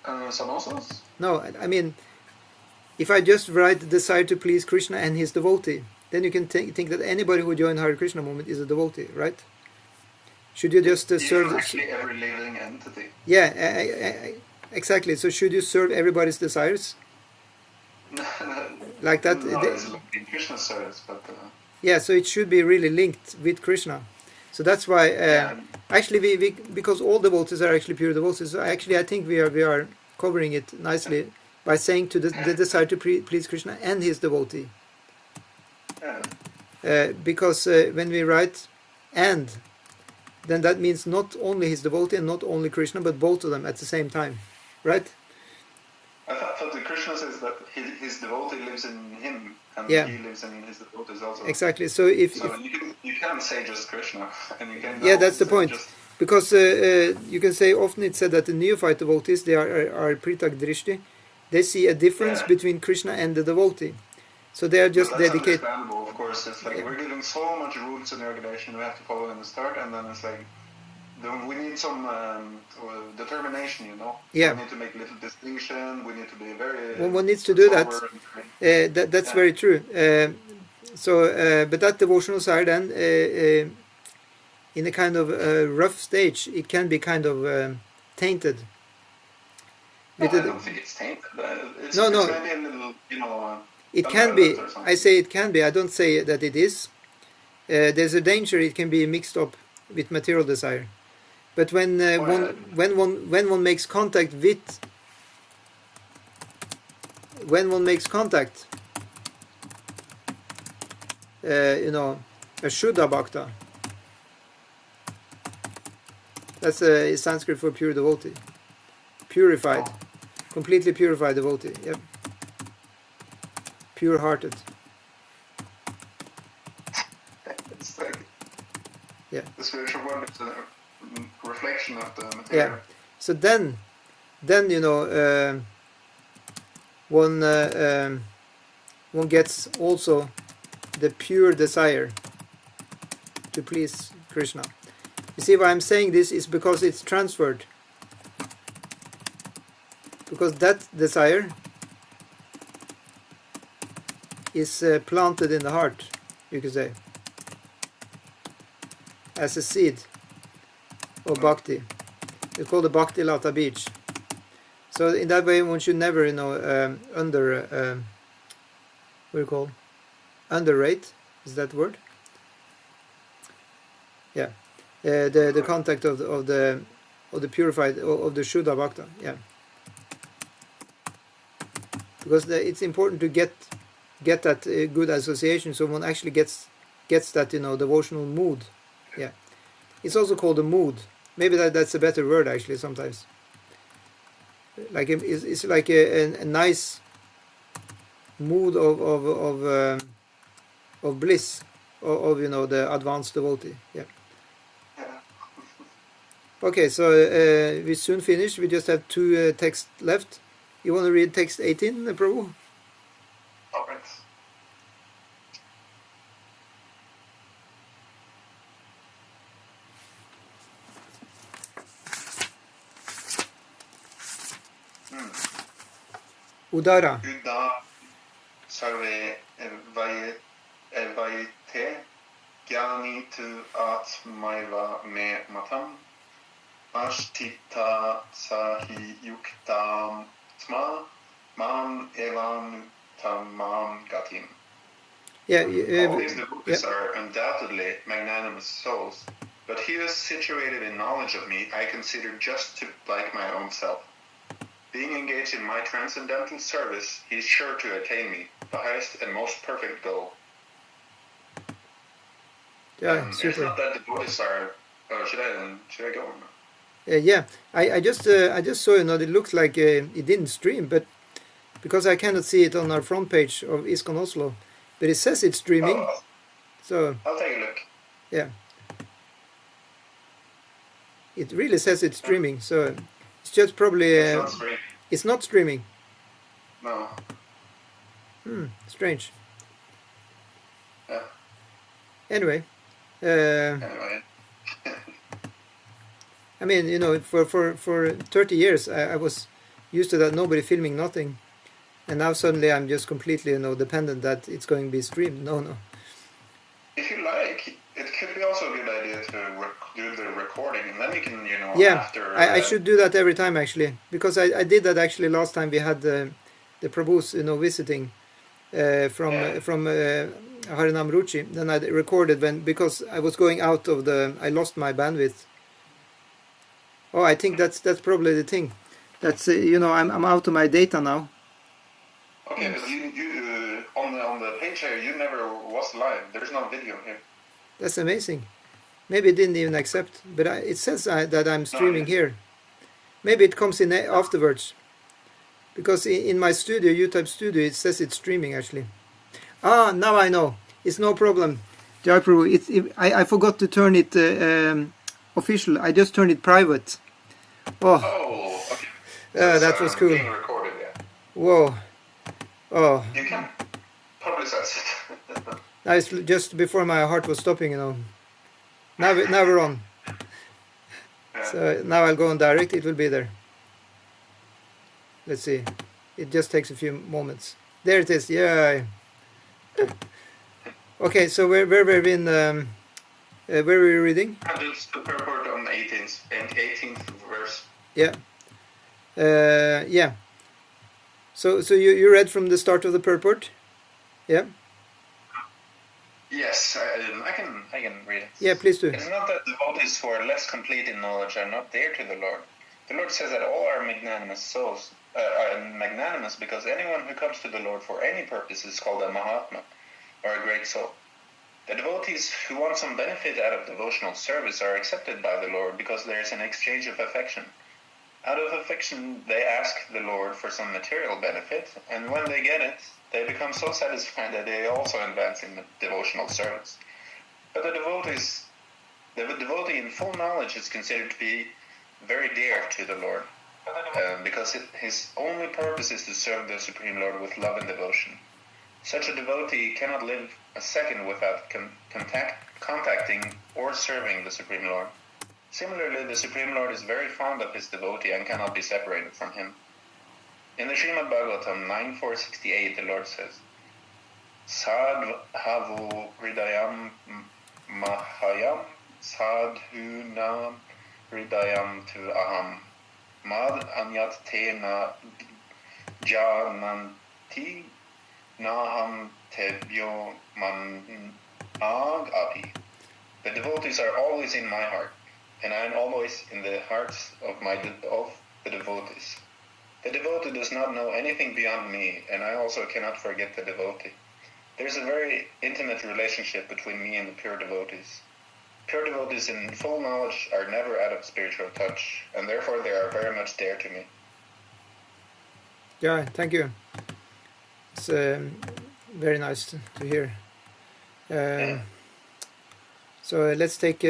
[SPEAKER 2] Samosas?
[SPEAKER 1] No, I mean, if I just write desire to please Krishna and his devotee, then you can think that anybody who joins Hare Krishna movement is a devotee, right? Should you just serve?
[SPEAKER 2] Actually, every living entity.
[SPEAKER 1] Yeah, exactly. So should you serve everybody's desires? Like that?
[SPEAKER 2] No, it's like in Krishna's service, but...
[SPEAKER 1] Yeah, so it should be really linked with Krishna. So that's why, actually, we because all devotees are actually pure devotees. So actually, I think we are covering it nicely by saying to the desire to please Krishna and his devotee. Because when we write "and," then that means not only his devotee and not only Krishna, but both of them at the same time, right?
[SPEAKER 2] I thought that Krishna says that his devotee lives in him, and
[SPEAKER 1] Yeah.
[SPEAKER 2] he lives in his devotees also.
[SPEAKER 1] Exactly. So if
[SPEAKER 2] you can't say just Krishna, and you can.
[SPEAKER 1] Yeah, that's the point. Because you can say often it's said that the neophyte devotees, they are pritak drishti, they see a difference between Krishna and the devotee. So they are just dedicated.
[SPEAKER 2] That's understandable, of course. It's like we're giving so much rules in the organization we have to follow in the start, and then it's like we need some determination, you know.
[SPEAKER 1] Yeah.
[SPEAKER 2] We need to make little distinction. We need to be very.
[SPEAKER 1] One needs to do that. That's very true. But that devotional side then, in a kind of rough stage, it can be kind of tainted.
[SPEAKER 2] No, I don't think it's tainted. It's maybe a little, you know.
[SPEAKER 1] It can be. I say it can be. I don't say that it is. There's a danger it can be mixed up with material desire. But when one makes contact with, you know, a Shuddha Bhakta, that's a Sanskrit for pure devotee, purified, completely purified devotee. Yep. Pure-hearted.
[SPEAKER 2] It's like the spiritual world is a reflection of the material.
[SPEAKER 1] Yeah. So then you know, one gets also the pure desire to please Krishna. You see why I'm saying this is because it's transferred. Because that desire is planted in the heart, you could say, as a seed of bhakti. It's called the Bhakti Lata Beach. So in that way, one should never, you know, underrate. Is that word? Yeah, the contact of the purified of the Shuddha Bhakta. Yeah, because it's important to get that good association, so one actually gets that, you know, devotional mood. Yeah, it's also called a mood. Maybe that's a better word actually. Sometimes, like it's like a nice mood of bliss, of you know, the advanced devotee. Yeah. Okay, so we soon finish. We just have two texts left. You want to read text 18, Prabhu?
[SPEAKER 2] All right.
[SPEAKER 1] Udara.
[SPEAKER 2] Uda sarve vayite Jnani tu atmaiva me matam ashtita sahi yuktam tma mam evanutam mam gatim.
[SPEAKER 1] Yeah,
[SPEAKER 2] All these devotees are undoubtedly magnanimous souls, but he who is situated in knowledge of me I consider just like my own self. Being engaged in my transcendental service, he is sure to attain me, the highest and most perfect goal.
[SPEAKER 1] Yeah,
[SPEAKER 2] It's
[SPEAKER 1] super.
[SPEAKER 2] not that devotees are. Oh, should I go?
[SPEAKER 1] Yeah, I just saw, it looks like it didn't stream, but because I cannot see it on our front page of Iskcon Oslo, but it says it's streaming.
[SPEAKER 2] Oh,
[SPEAKER 1] So
[SPEAKER 2] I'll take a look.
[SPEAKER 1] yeah, it really says it's streaming. So it's just probably
[SPEAKER 2] It's not streaming.
[SPEAKER 1] It's not streaming.
[SPEAKER 2] No.
[SPEAKER 1] Strange.
[SPEAKER 2] Yeah.
[SPEAKER 1] Anyway.
[SPEAKER 2] Anyway.
[SPEAKER 1] I mean, for 30 years I was used to that, nobody filming nothing, and now suddenly I'm just completely dependent that it's going to be streamed. No.
[SPEAKER 2] If you like, it could be also a good idea to do the recording, and then you can
[SPEAKER 1] Yeah,
[SPEAKER 2] after.
[SPEAKER 1] I should do that every time actually, because I did that actually last time we had the Prabhus visiting from Harinam Ruchi. Then I recorded because I was going out of I lost my bandwidth. Oh, I think that's probably the thing. That's I'm out of my data now.
[SPEAKER 2] Okay, but you on the page here you never was live. There's no video here.
[SPEAKER 1] That's amazing. Maybe it didn't even accept, but it says that I'm streaming here. Maybe it comes in afterwards, because in my studio, YouTube studio, it says it's streaming actually. Ah, now I know. It's no problem. Jai Prabhu, I forgot to turn it official. I just turned it private.
[SPEAKER 2] Oh, okay.
[SPEAKER 1] That was cool.
[SPEAKER 2] Being recorded, yeah.
[SPEAKER 1] Whoa. Oh.
[SPEAKER 2] You can publicize it.
[SPEAKER 1] Now it's just before my heart was stopping, Now we're on.
[SPEAKER 2] Yeah.
[SPEAKER 1] So now I'll go on direct. It will be there. Let's see. It just takes a few moments. There it is. Yeah. Okay, so where we're in. Where were we reading?
[SPEAKER 2] It's the purport on the 18th verse.
[SPEAKER 1] Yeah. Yeah. So you read from the start of the purport? Yeah.
[SPEAKER 2] Yes, I can read it.
[SPEAKER 1] Yeah, please do.
[SPEAKER 2] It's not that devotees who are less complete in knowledge are not dear to the Lord. The Lord says that all are magnanimous souls, are magnanimous because anyone who comes to the Lord for any purpose is called a Mahatma, or a great soul. The devotees who want some benefit out of devotional service are accepted by the Lord because there is an exchange of affection. Out of affection, they ask the Lord for some material benefit, and when they get it, they become so satisfied that they also advance in the devotional service. But the devotee in full knowledge is considered to be very dear to the Lord, because his only purpose is to serve the Supreme Lord with love and devotion. Such a devotee cannot live a second without contacting or serving the Supreme Lord. Similarly, the Supreme Lord is very fond of his devotee and cannot be separated from him. In the Srimad Bhagavatam 9.468, the Lord says, Sadhavu hridayam mahayam sadhunam hridayam tu aham mad anyat te na jananti naham tebyo man agapi. The devotees are always in my heart, and I am always in the hearts of the devotees. The devotee does not know anything beyond me, and I also cannot forget the devotee. There is a very intimate relationship between me and the pure devotees. Pure devotees in full knowledge are never out of spiritual touch, and therefore they are very much dear to me.
[SPEAKER 1] Yeah, thank you. It's very nice to hear. So let's take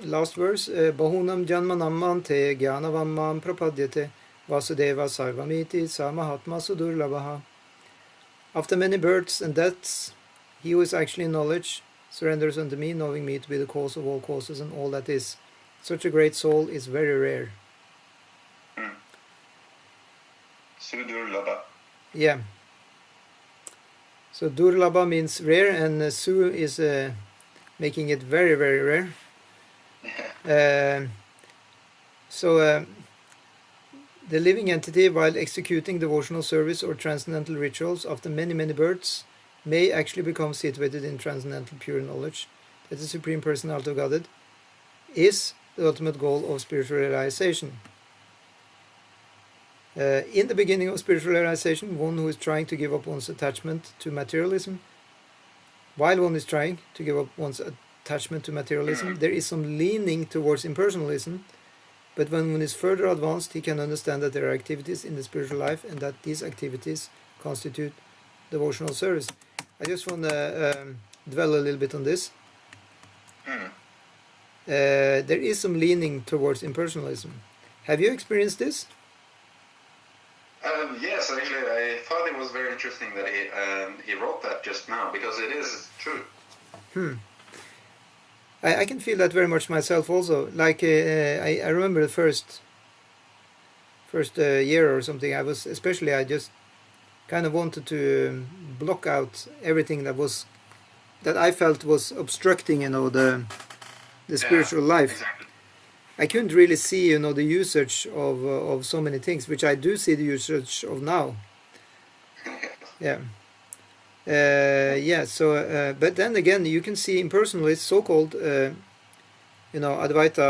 [SPEAKER 1] last verse. Bahunam janmanam te jnanavammam prapadyate vasudeva sarvamiti samahatma sudurlabhaha. After many births and deaths, he who is actually in knowledge surrenders unto me, knowing me to be the cause of all causes and all that is. Such a great soul is very rare.
[SPEAKER 2] Sudurlabha.
[SPEAKER 1] Yeah. So Durlabha means rare, and Su is making it very, very rare. The living entity, while executing devotional service or transcendental rituals after many, many births, may actually become situated in transcendental pure knowledge that the Supreme Personality of Godhead is the ultimate goal of spiritual realization. In the beginning of spiritual realization, one who is trying to give up one's attachment to materialism, while one is trying to give up one's attachment to materialism, there is some leaning towards impersonalism, but when one is further advanced, he can understand that there are activities in the spiritual life and that these activities constitute devotional service. I just want to dwell a little bit on this. There is some leaning towards impersonalism. Have you experienced this?
[SPEAKER 2] Yes, actually, I thought it was very interesting that he wrote that just now, because it is true.
[SPEAKER 1] I can feel that very much myself also. Like I remember the first year or something, I just kind of wanted to block out everything that I felt was obstructing, the spiritual life.
[SPEAKER 2] Exactly.
[SPEAKER 1] I couldn't really see, the usage of so many things, which I do see the usage of now. Yeah. But then again, you can see impersonalists, so-called, Advaita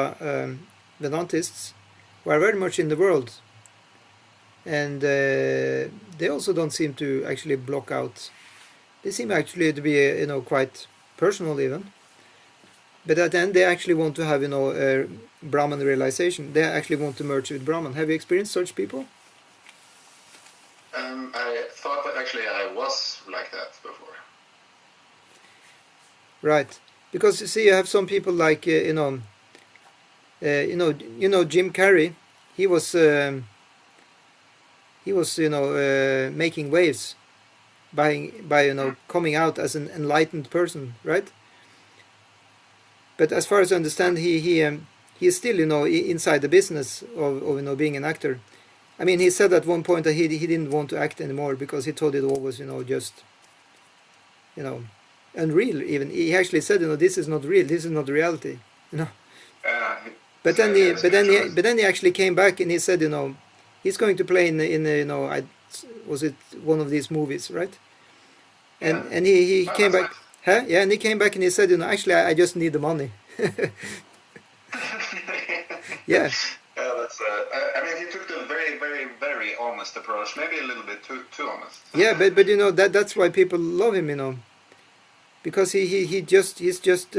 [SPEAKER 1] Vedantists, who are very much in the world, and they also don't seem to actually block out. They seem actually to be, quite personal even. But at the end, they actually want to have, Brahman realization. They actually want to merge with Brahman. Have you experienced such people?
[SPEAKER 2] I thought that actually I was like that before.
[SPEAKER 1] Right, because you see, you have some people like Jim Carrey. He was making waves by coming out as an enlightened person, right? But as far as I understand, he is still inside the business of being an actor. I mean, he said at one point that he didn't want to act anymore because he thought it all was just unreal. Even he actually said, this is not real. This is not reality. But then he actually came back and he said, he's going to play in was it one of these movies, right? And he came back. Huh? Yeah, and he came back and he said, actually, I just need the money. Yeah.
[SPEAKER 2] That's. I mean, he took the very, very, very honest approach. Maybe a little bit too honest.
[SPEAKER 1] Yeah, but that's why people love him, because he's just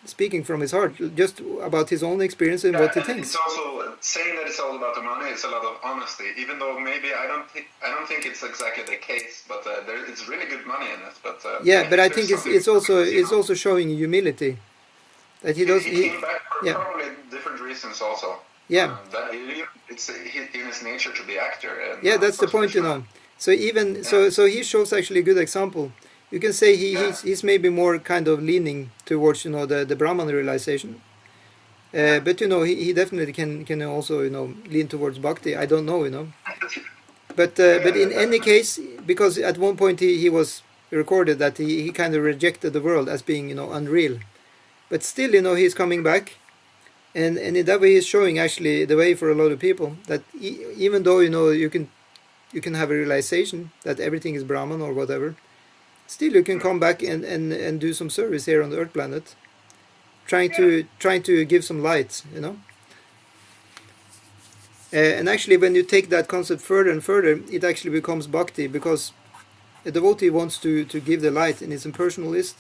[SPEAKER 1] speaking from his heart, just about his own experience and what he thinks.
[SPEAKER 2] It's also saying that it's all about the money. It's a lot of honesty, even though maybe I don't think it's exactly the case, but it's really good money in it. But
[SPEAKER 1] but I think it's also showing humility that he does.
[SPEAKER 2] He came back for probably different reasons also.
[SPEAKER 1] Yeah.
[SPEAKER 2] That it's in his nature to be actor. And,
[SPEAKER 1] that's the point, So even so he shows actually a good example. You can say he's maybe more kind of leaning towards the Brahman realization, but he definitely can also lean towards bhakti. I don't know, but in any case, because at one point he was recorded that he kind of rejected the world as being unreal, but still he's coming back, and in that way he's showing actually the way for a lot of people that even though you can have a realization that everything is Brahman or whatever, still you can come back and do some service here on the earth planet, trying to give some light, and actually when you take that concept further and further, it actually becomes bhakti, because a devotee wants to give the light, and it's a personalist.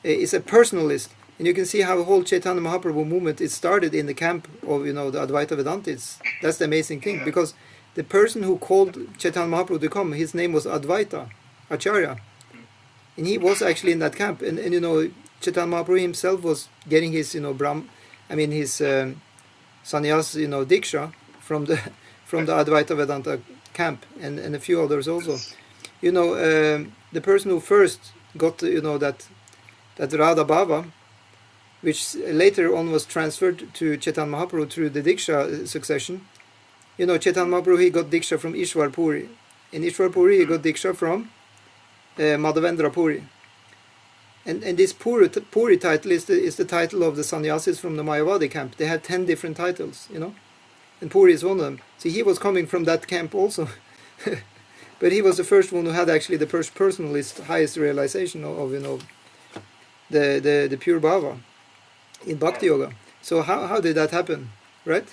[SPEAKER 1] It's a personalist, and you can see how the whole Chaitanya Mahaprabhu movement, it started in the camp of the Advaita Vedantists. That's the amazing thing, because the person who called Chaitanya Mahaprabhu to come, his name was Advaita Acharya, and he was actually in that camp, and Chaitanya Mahaprabhu himself was getting his his sannyas diksha from the Advaita Vedanta camp, and a few others also. The person who first got that Radha Bhava, which later on was transferred to Chaitanya Mahaprabhu through the diksha succession. Chaitanya Mahaprabhu, he got diksha from Ishwar Puri. In Ishwar Puri he got diksha from Madhavendra Puri. And this Puri title is the title of the sannyasis from the Mayavadi camp. They had 10 different titles, you know, and Puri is one of them. So he was coming from that camp also. But he was the first one who had actually the personalist highest realization of you know, the pure bhava in Bhakti Yoga. So how did that happen, right?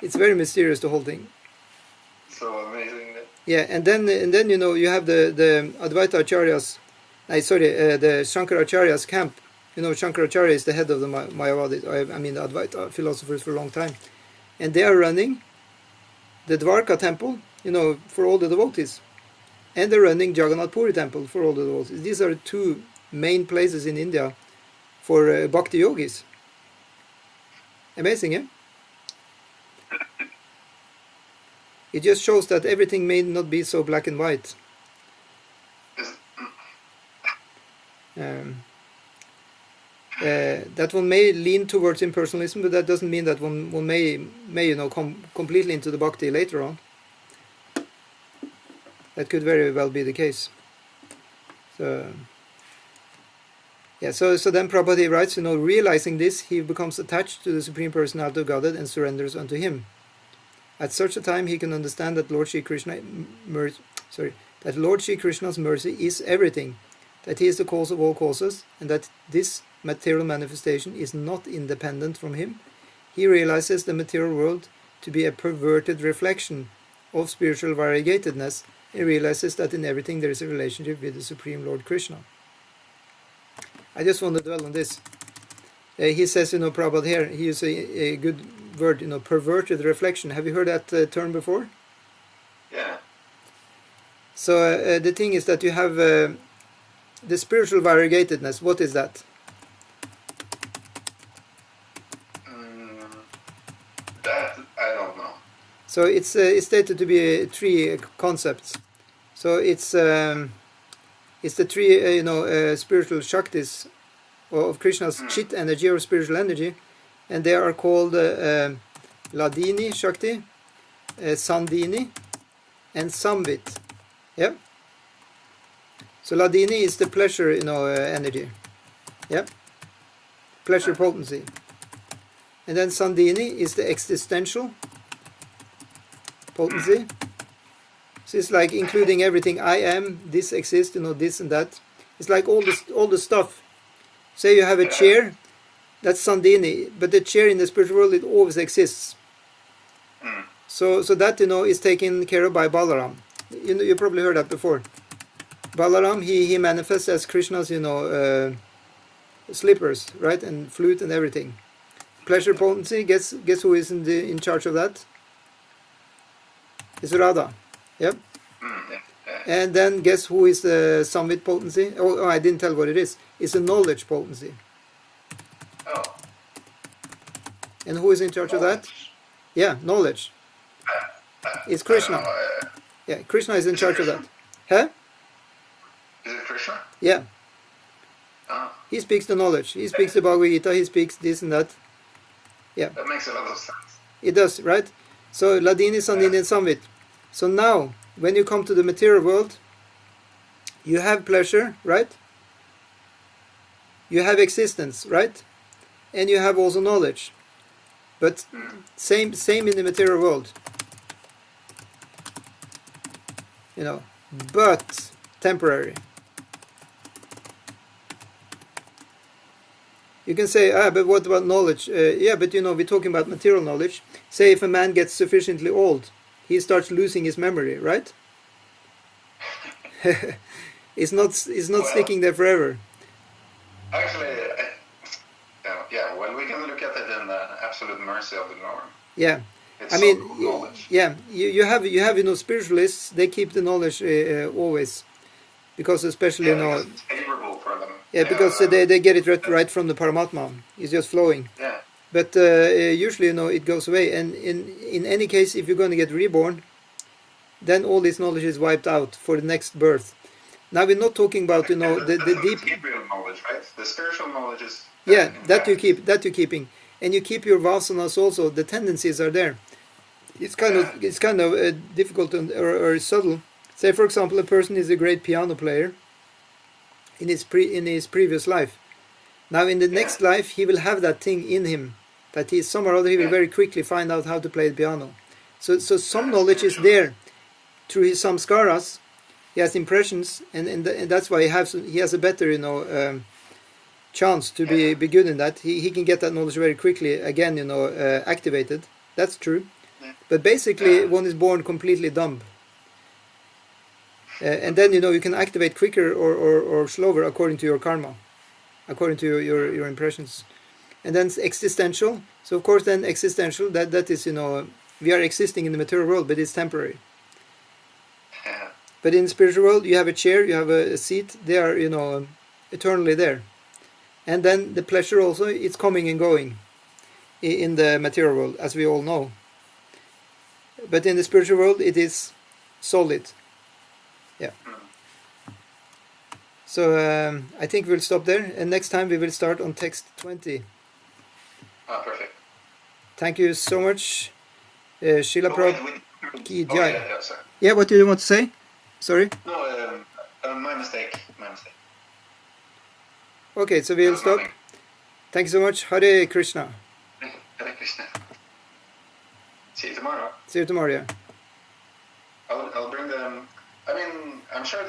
[SPEAKER 1] It's very mysterious, the whole thing.
[SPEAKER 2] So amazing.
[SPEAKER 1] Yeah, and then you know, you have the Advaita Acharyas, the Shankaracharya's camp. You know, Shankaracharya is the head of the Mayavadis, I mean the Advaita philosophers for a long time. And they are running the Dwarka temple, you know, for all the devotees. And they're running Jagannath Puri temple for all the devotees. These are two main places in India for bhakti yogis. Amazing, eh? It just shows that everything may not be so black and white. That one may lean towards impersonalism, but that doesn't mean that one may you know, come completely into the bhakti later on. That could very well be the case. So yeah, so then Prabhupada writes, you know, realizing this, he becomes attached to the Supreme Personality of Godhead and surrenders unto him. At such a time, he can understand that Lord Shri Krishna's mercy is everything, that he is the cause of all causes, and that this material manifestation is not independent from him. He realizes the material world to be a perverted reflection of spiritual variegatedness, and realizes that in everything there is a relationship with the Supreme Lord Krishna. I just want to dwell on this. He says, you know, Prabhupada here, he uses a good word, you know, perverted reflection. Have you heard that term before?
[SPEAKER 2] Yeah.
[SPEAKER 1] So the thing is that you have the spiritual variegatedness. What is that?
[SPEAKER 2] That I don't know.
[SPEAKER 1] So it's stated to be three concepts. So it's the three you know, spiritual shaktis of Krishna's chit energy or spiritual energy, and they are called Ladini Shakti, Sandini, and Samvit. Yeah. So Ladini is the pleasure, you know, energy. Yeah. Pleasure potency. And then Sandini is the existential potency. So it's like including everything. I am, this exists, you know, this and that. It's like all the stuff. Say you have a chair, that's Sandini, but the chair in the spiritual world, it always exists. So that, you know, is taken care of by Balaram. You know, you probably heard that before. Balaram, he manifests as Krishna's, you know, slippers, right, and flute and everything. Pleasure potency, guess who is in charge of that? It's Radha. Yep. And then guess who is the Samvit potency? Oh, I didn't tell what it is. It's a knowledge potency.
[SPEAKER 2] Oh.
[SPEAKER 1] And who is in charge of that? Yeah, knowledge. It's Krishna. Yeah, Krishna is in charge of that. Huh?
[SPEAKER 2] Is it Krishna?
[SPEAKER 1] Yeah.
[SPEAKER 2] Oh.
[SPEAKER 1] He speaks the knowledge. He speaks the Bhagavad Gita. He speaks this and that. Yeah.
[SPEAKER 2] That makes a lot of sense.
[SPEAKER 1] It does, right? So Ladini, Sandini, and Samvit. So now, when you come to the material world, you have pleasure, right? You have existence, right? And you have also knowledge. But same in the material world. You know, but temporary. You can say, but what about knowledge? Yeah, but you know, we're talking about material knowledge. Say if a man gets sufficiently old, he starts losing his memory, right? It's not sticking there forever.
[SPEAKER 2] Actually, yeah, well, we can look at it in the absolute mercy of the Lord.
[SPEAKER 1] Yeah.
[SPEAKER 2] It's
[SPEAKER 1] I mean,
[SPEAKER 2] knowledge.
[SPEAKER 1] Yeah, you have you know, spiritualists, they keep the knowledge always, because especially, you know,
[SPEAKER 2] it's favorable for them.
[SPEAKER 1] yeah, because they get it right from the Paramatma. It's just flowing.
[SPEAKER 2] Yeah.
[SPEAKER 1] But usually, you know, it goes away. And in any case, if you're going to get reborn, then all this knowledge is wiped out for the next birth. Now we're not talking about, you know, the deep
[SPEAKER 2] Gabriel knowledge, right? The spiritual knowledge is.
[SPEAKER 1] Yeah, that you're keeping, and you keep your vasanas also. The tendencies are there. It's kind of difficult or subtle. Say, for example, a person is a great piano player, in his previous life. Now in the next life he will have that thing in him, that he somehow or other he will very quickly find out how to play the piano. So some knowledge is there through his samskaras. He has impressions, and that's why he has a better chance to be good in that. He can get that knowledge very quickly again, activated. That's true. But basically one is born completely dumb. And then you can activate quicker or slower according to your karma, according to your impressions. And then existential. So of course then existential, that is, we are existing in the material world, but it's temporary. But in the spiritual world, you have a chair, you have a seat, they are, eternally there. And then the pleasure also, it's coming and going in the material world, as we all know. But in the spiritual world, it is solid. Yeah. So I think we'll stop there, and next time we will start on text 20.
[SPEAKER 2] Perfect.
[SPEAKER 1] Thank you so much, Srila Prabhupada.
[SPEAKER 2] Yeah,
[SPEAKER 1] yeah, what did you want to say? Sorry?
[SPEAKER 2] No, my mistake.
[SPEAKER 1] Okay, so we'll stop. Thank you so much. Hare Krishna.
[SPEAKER 2] Hare Krishna. See you tomorrow.
[SPEAKER 1] See you tomorrow, yeah.
[SPEAKER 2] I'll bring them. I mean, I'm sure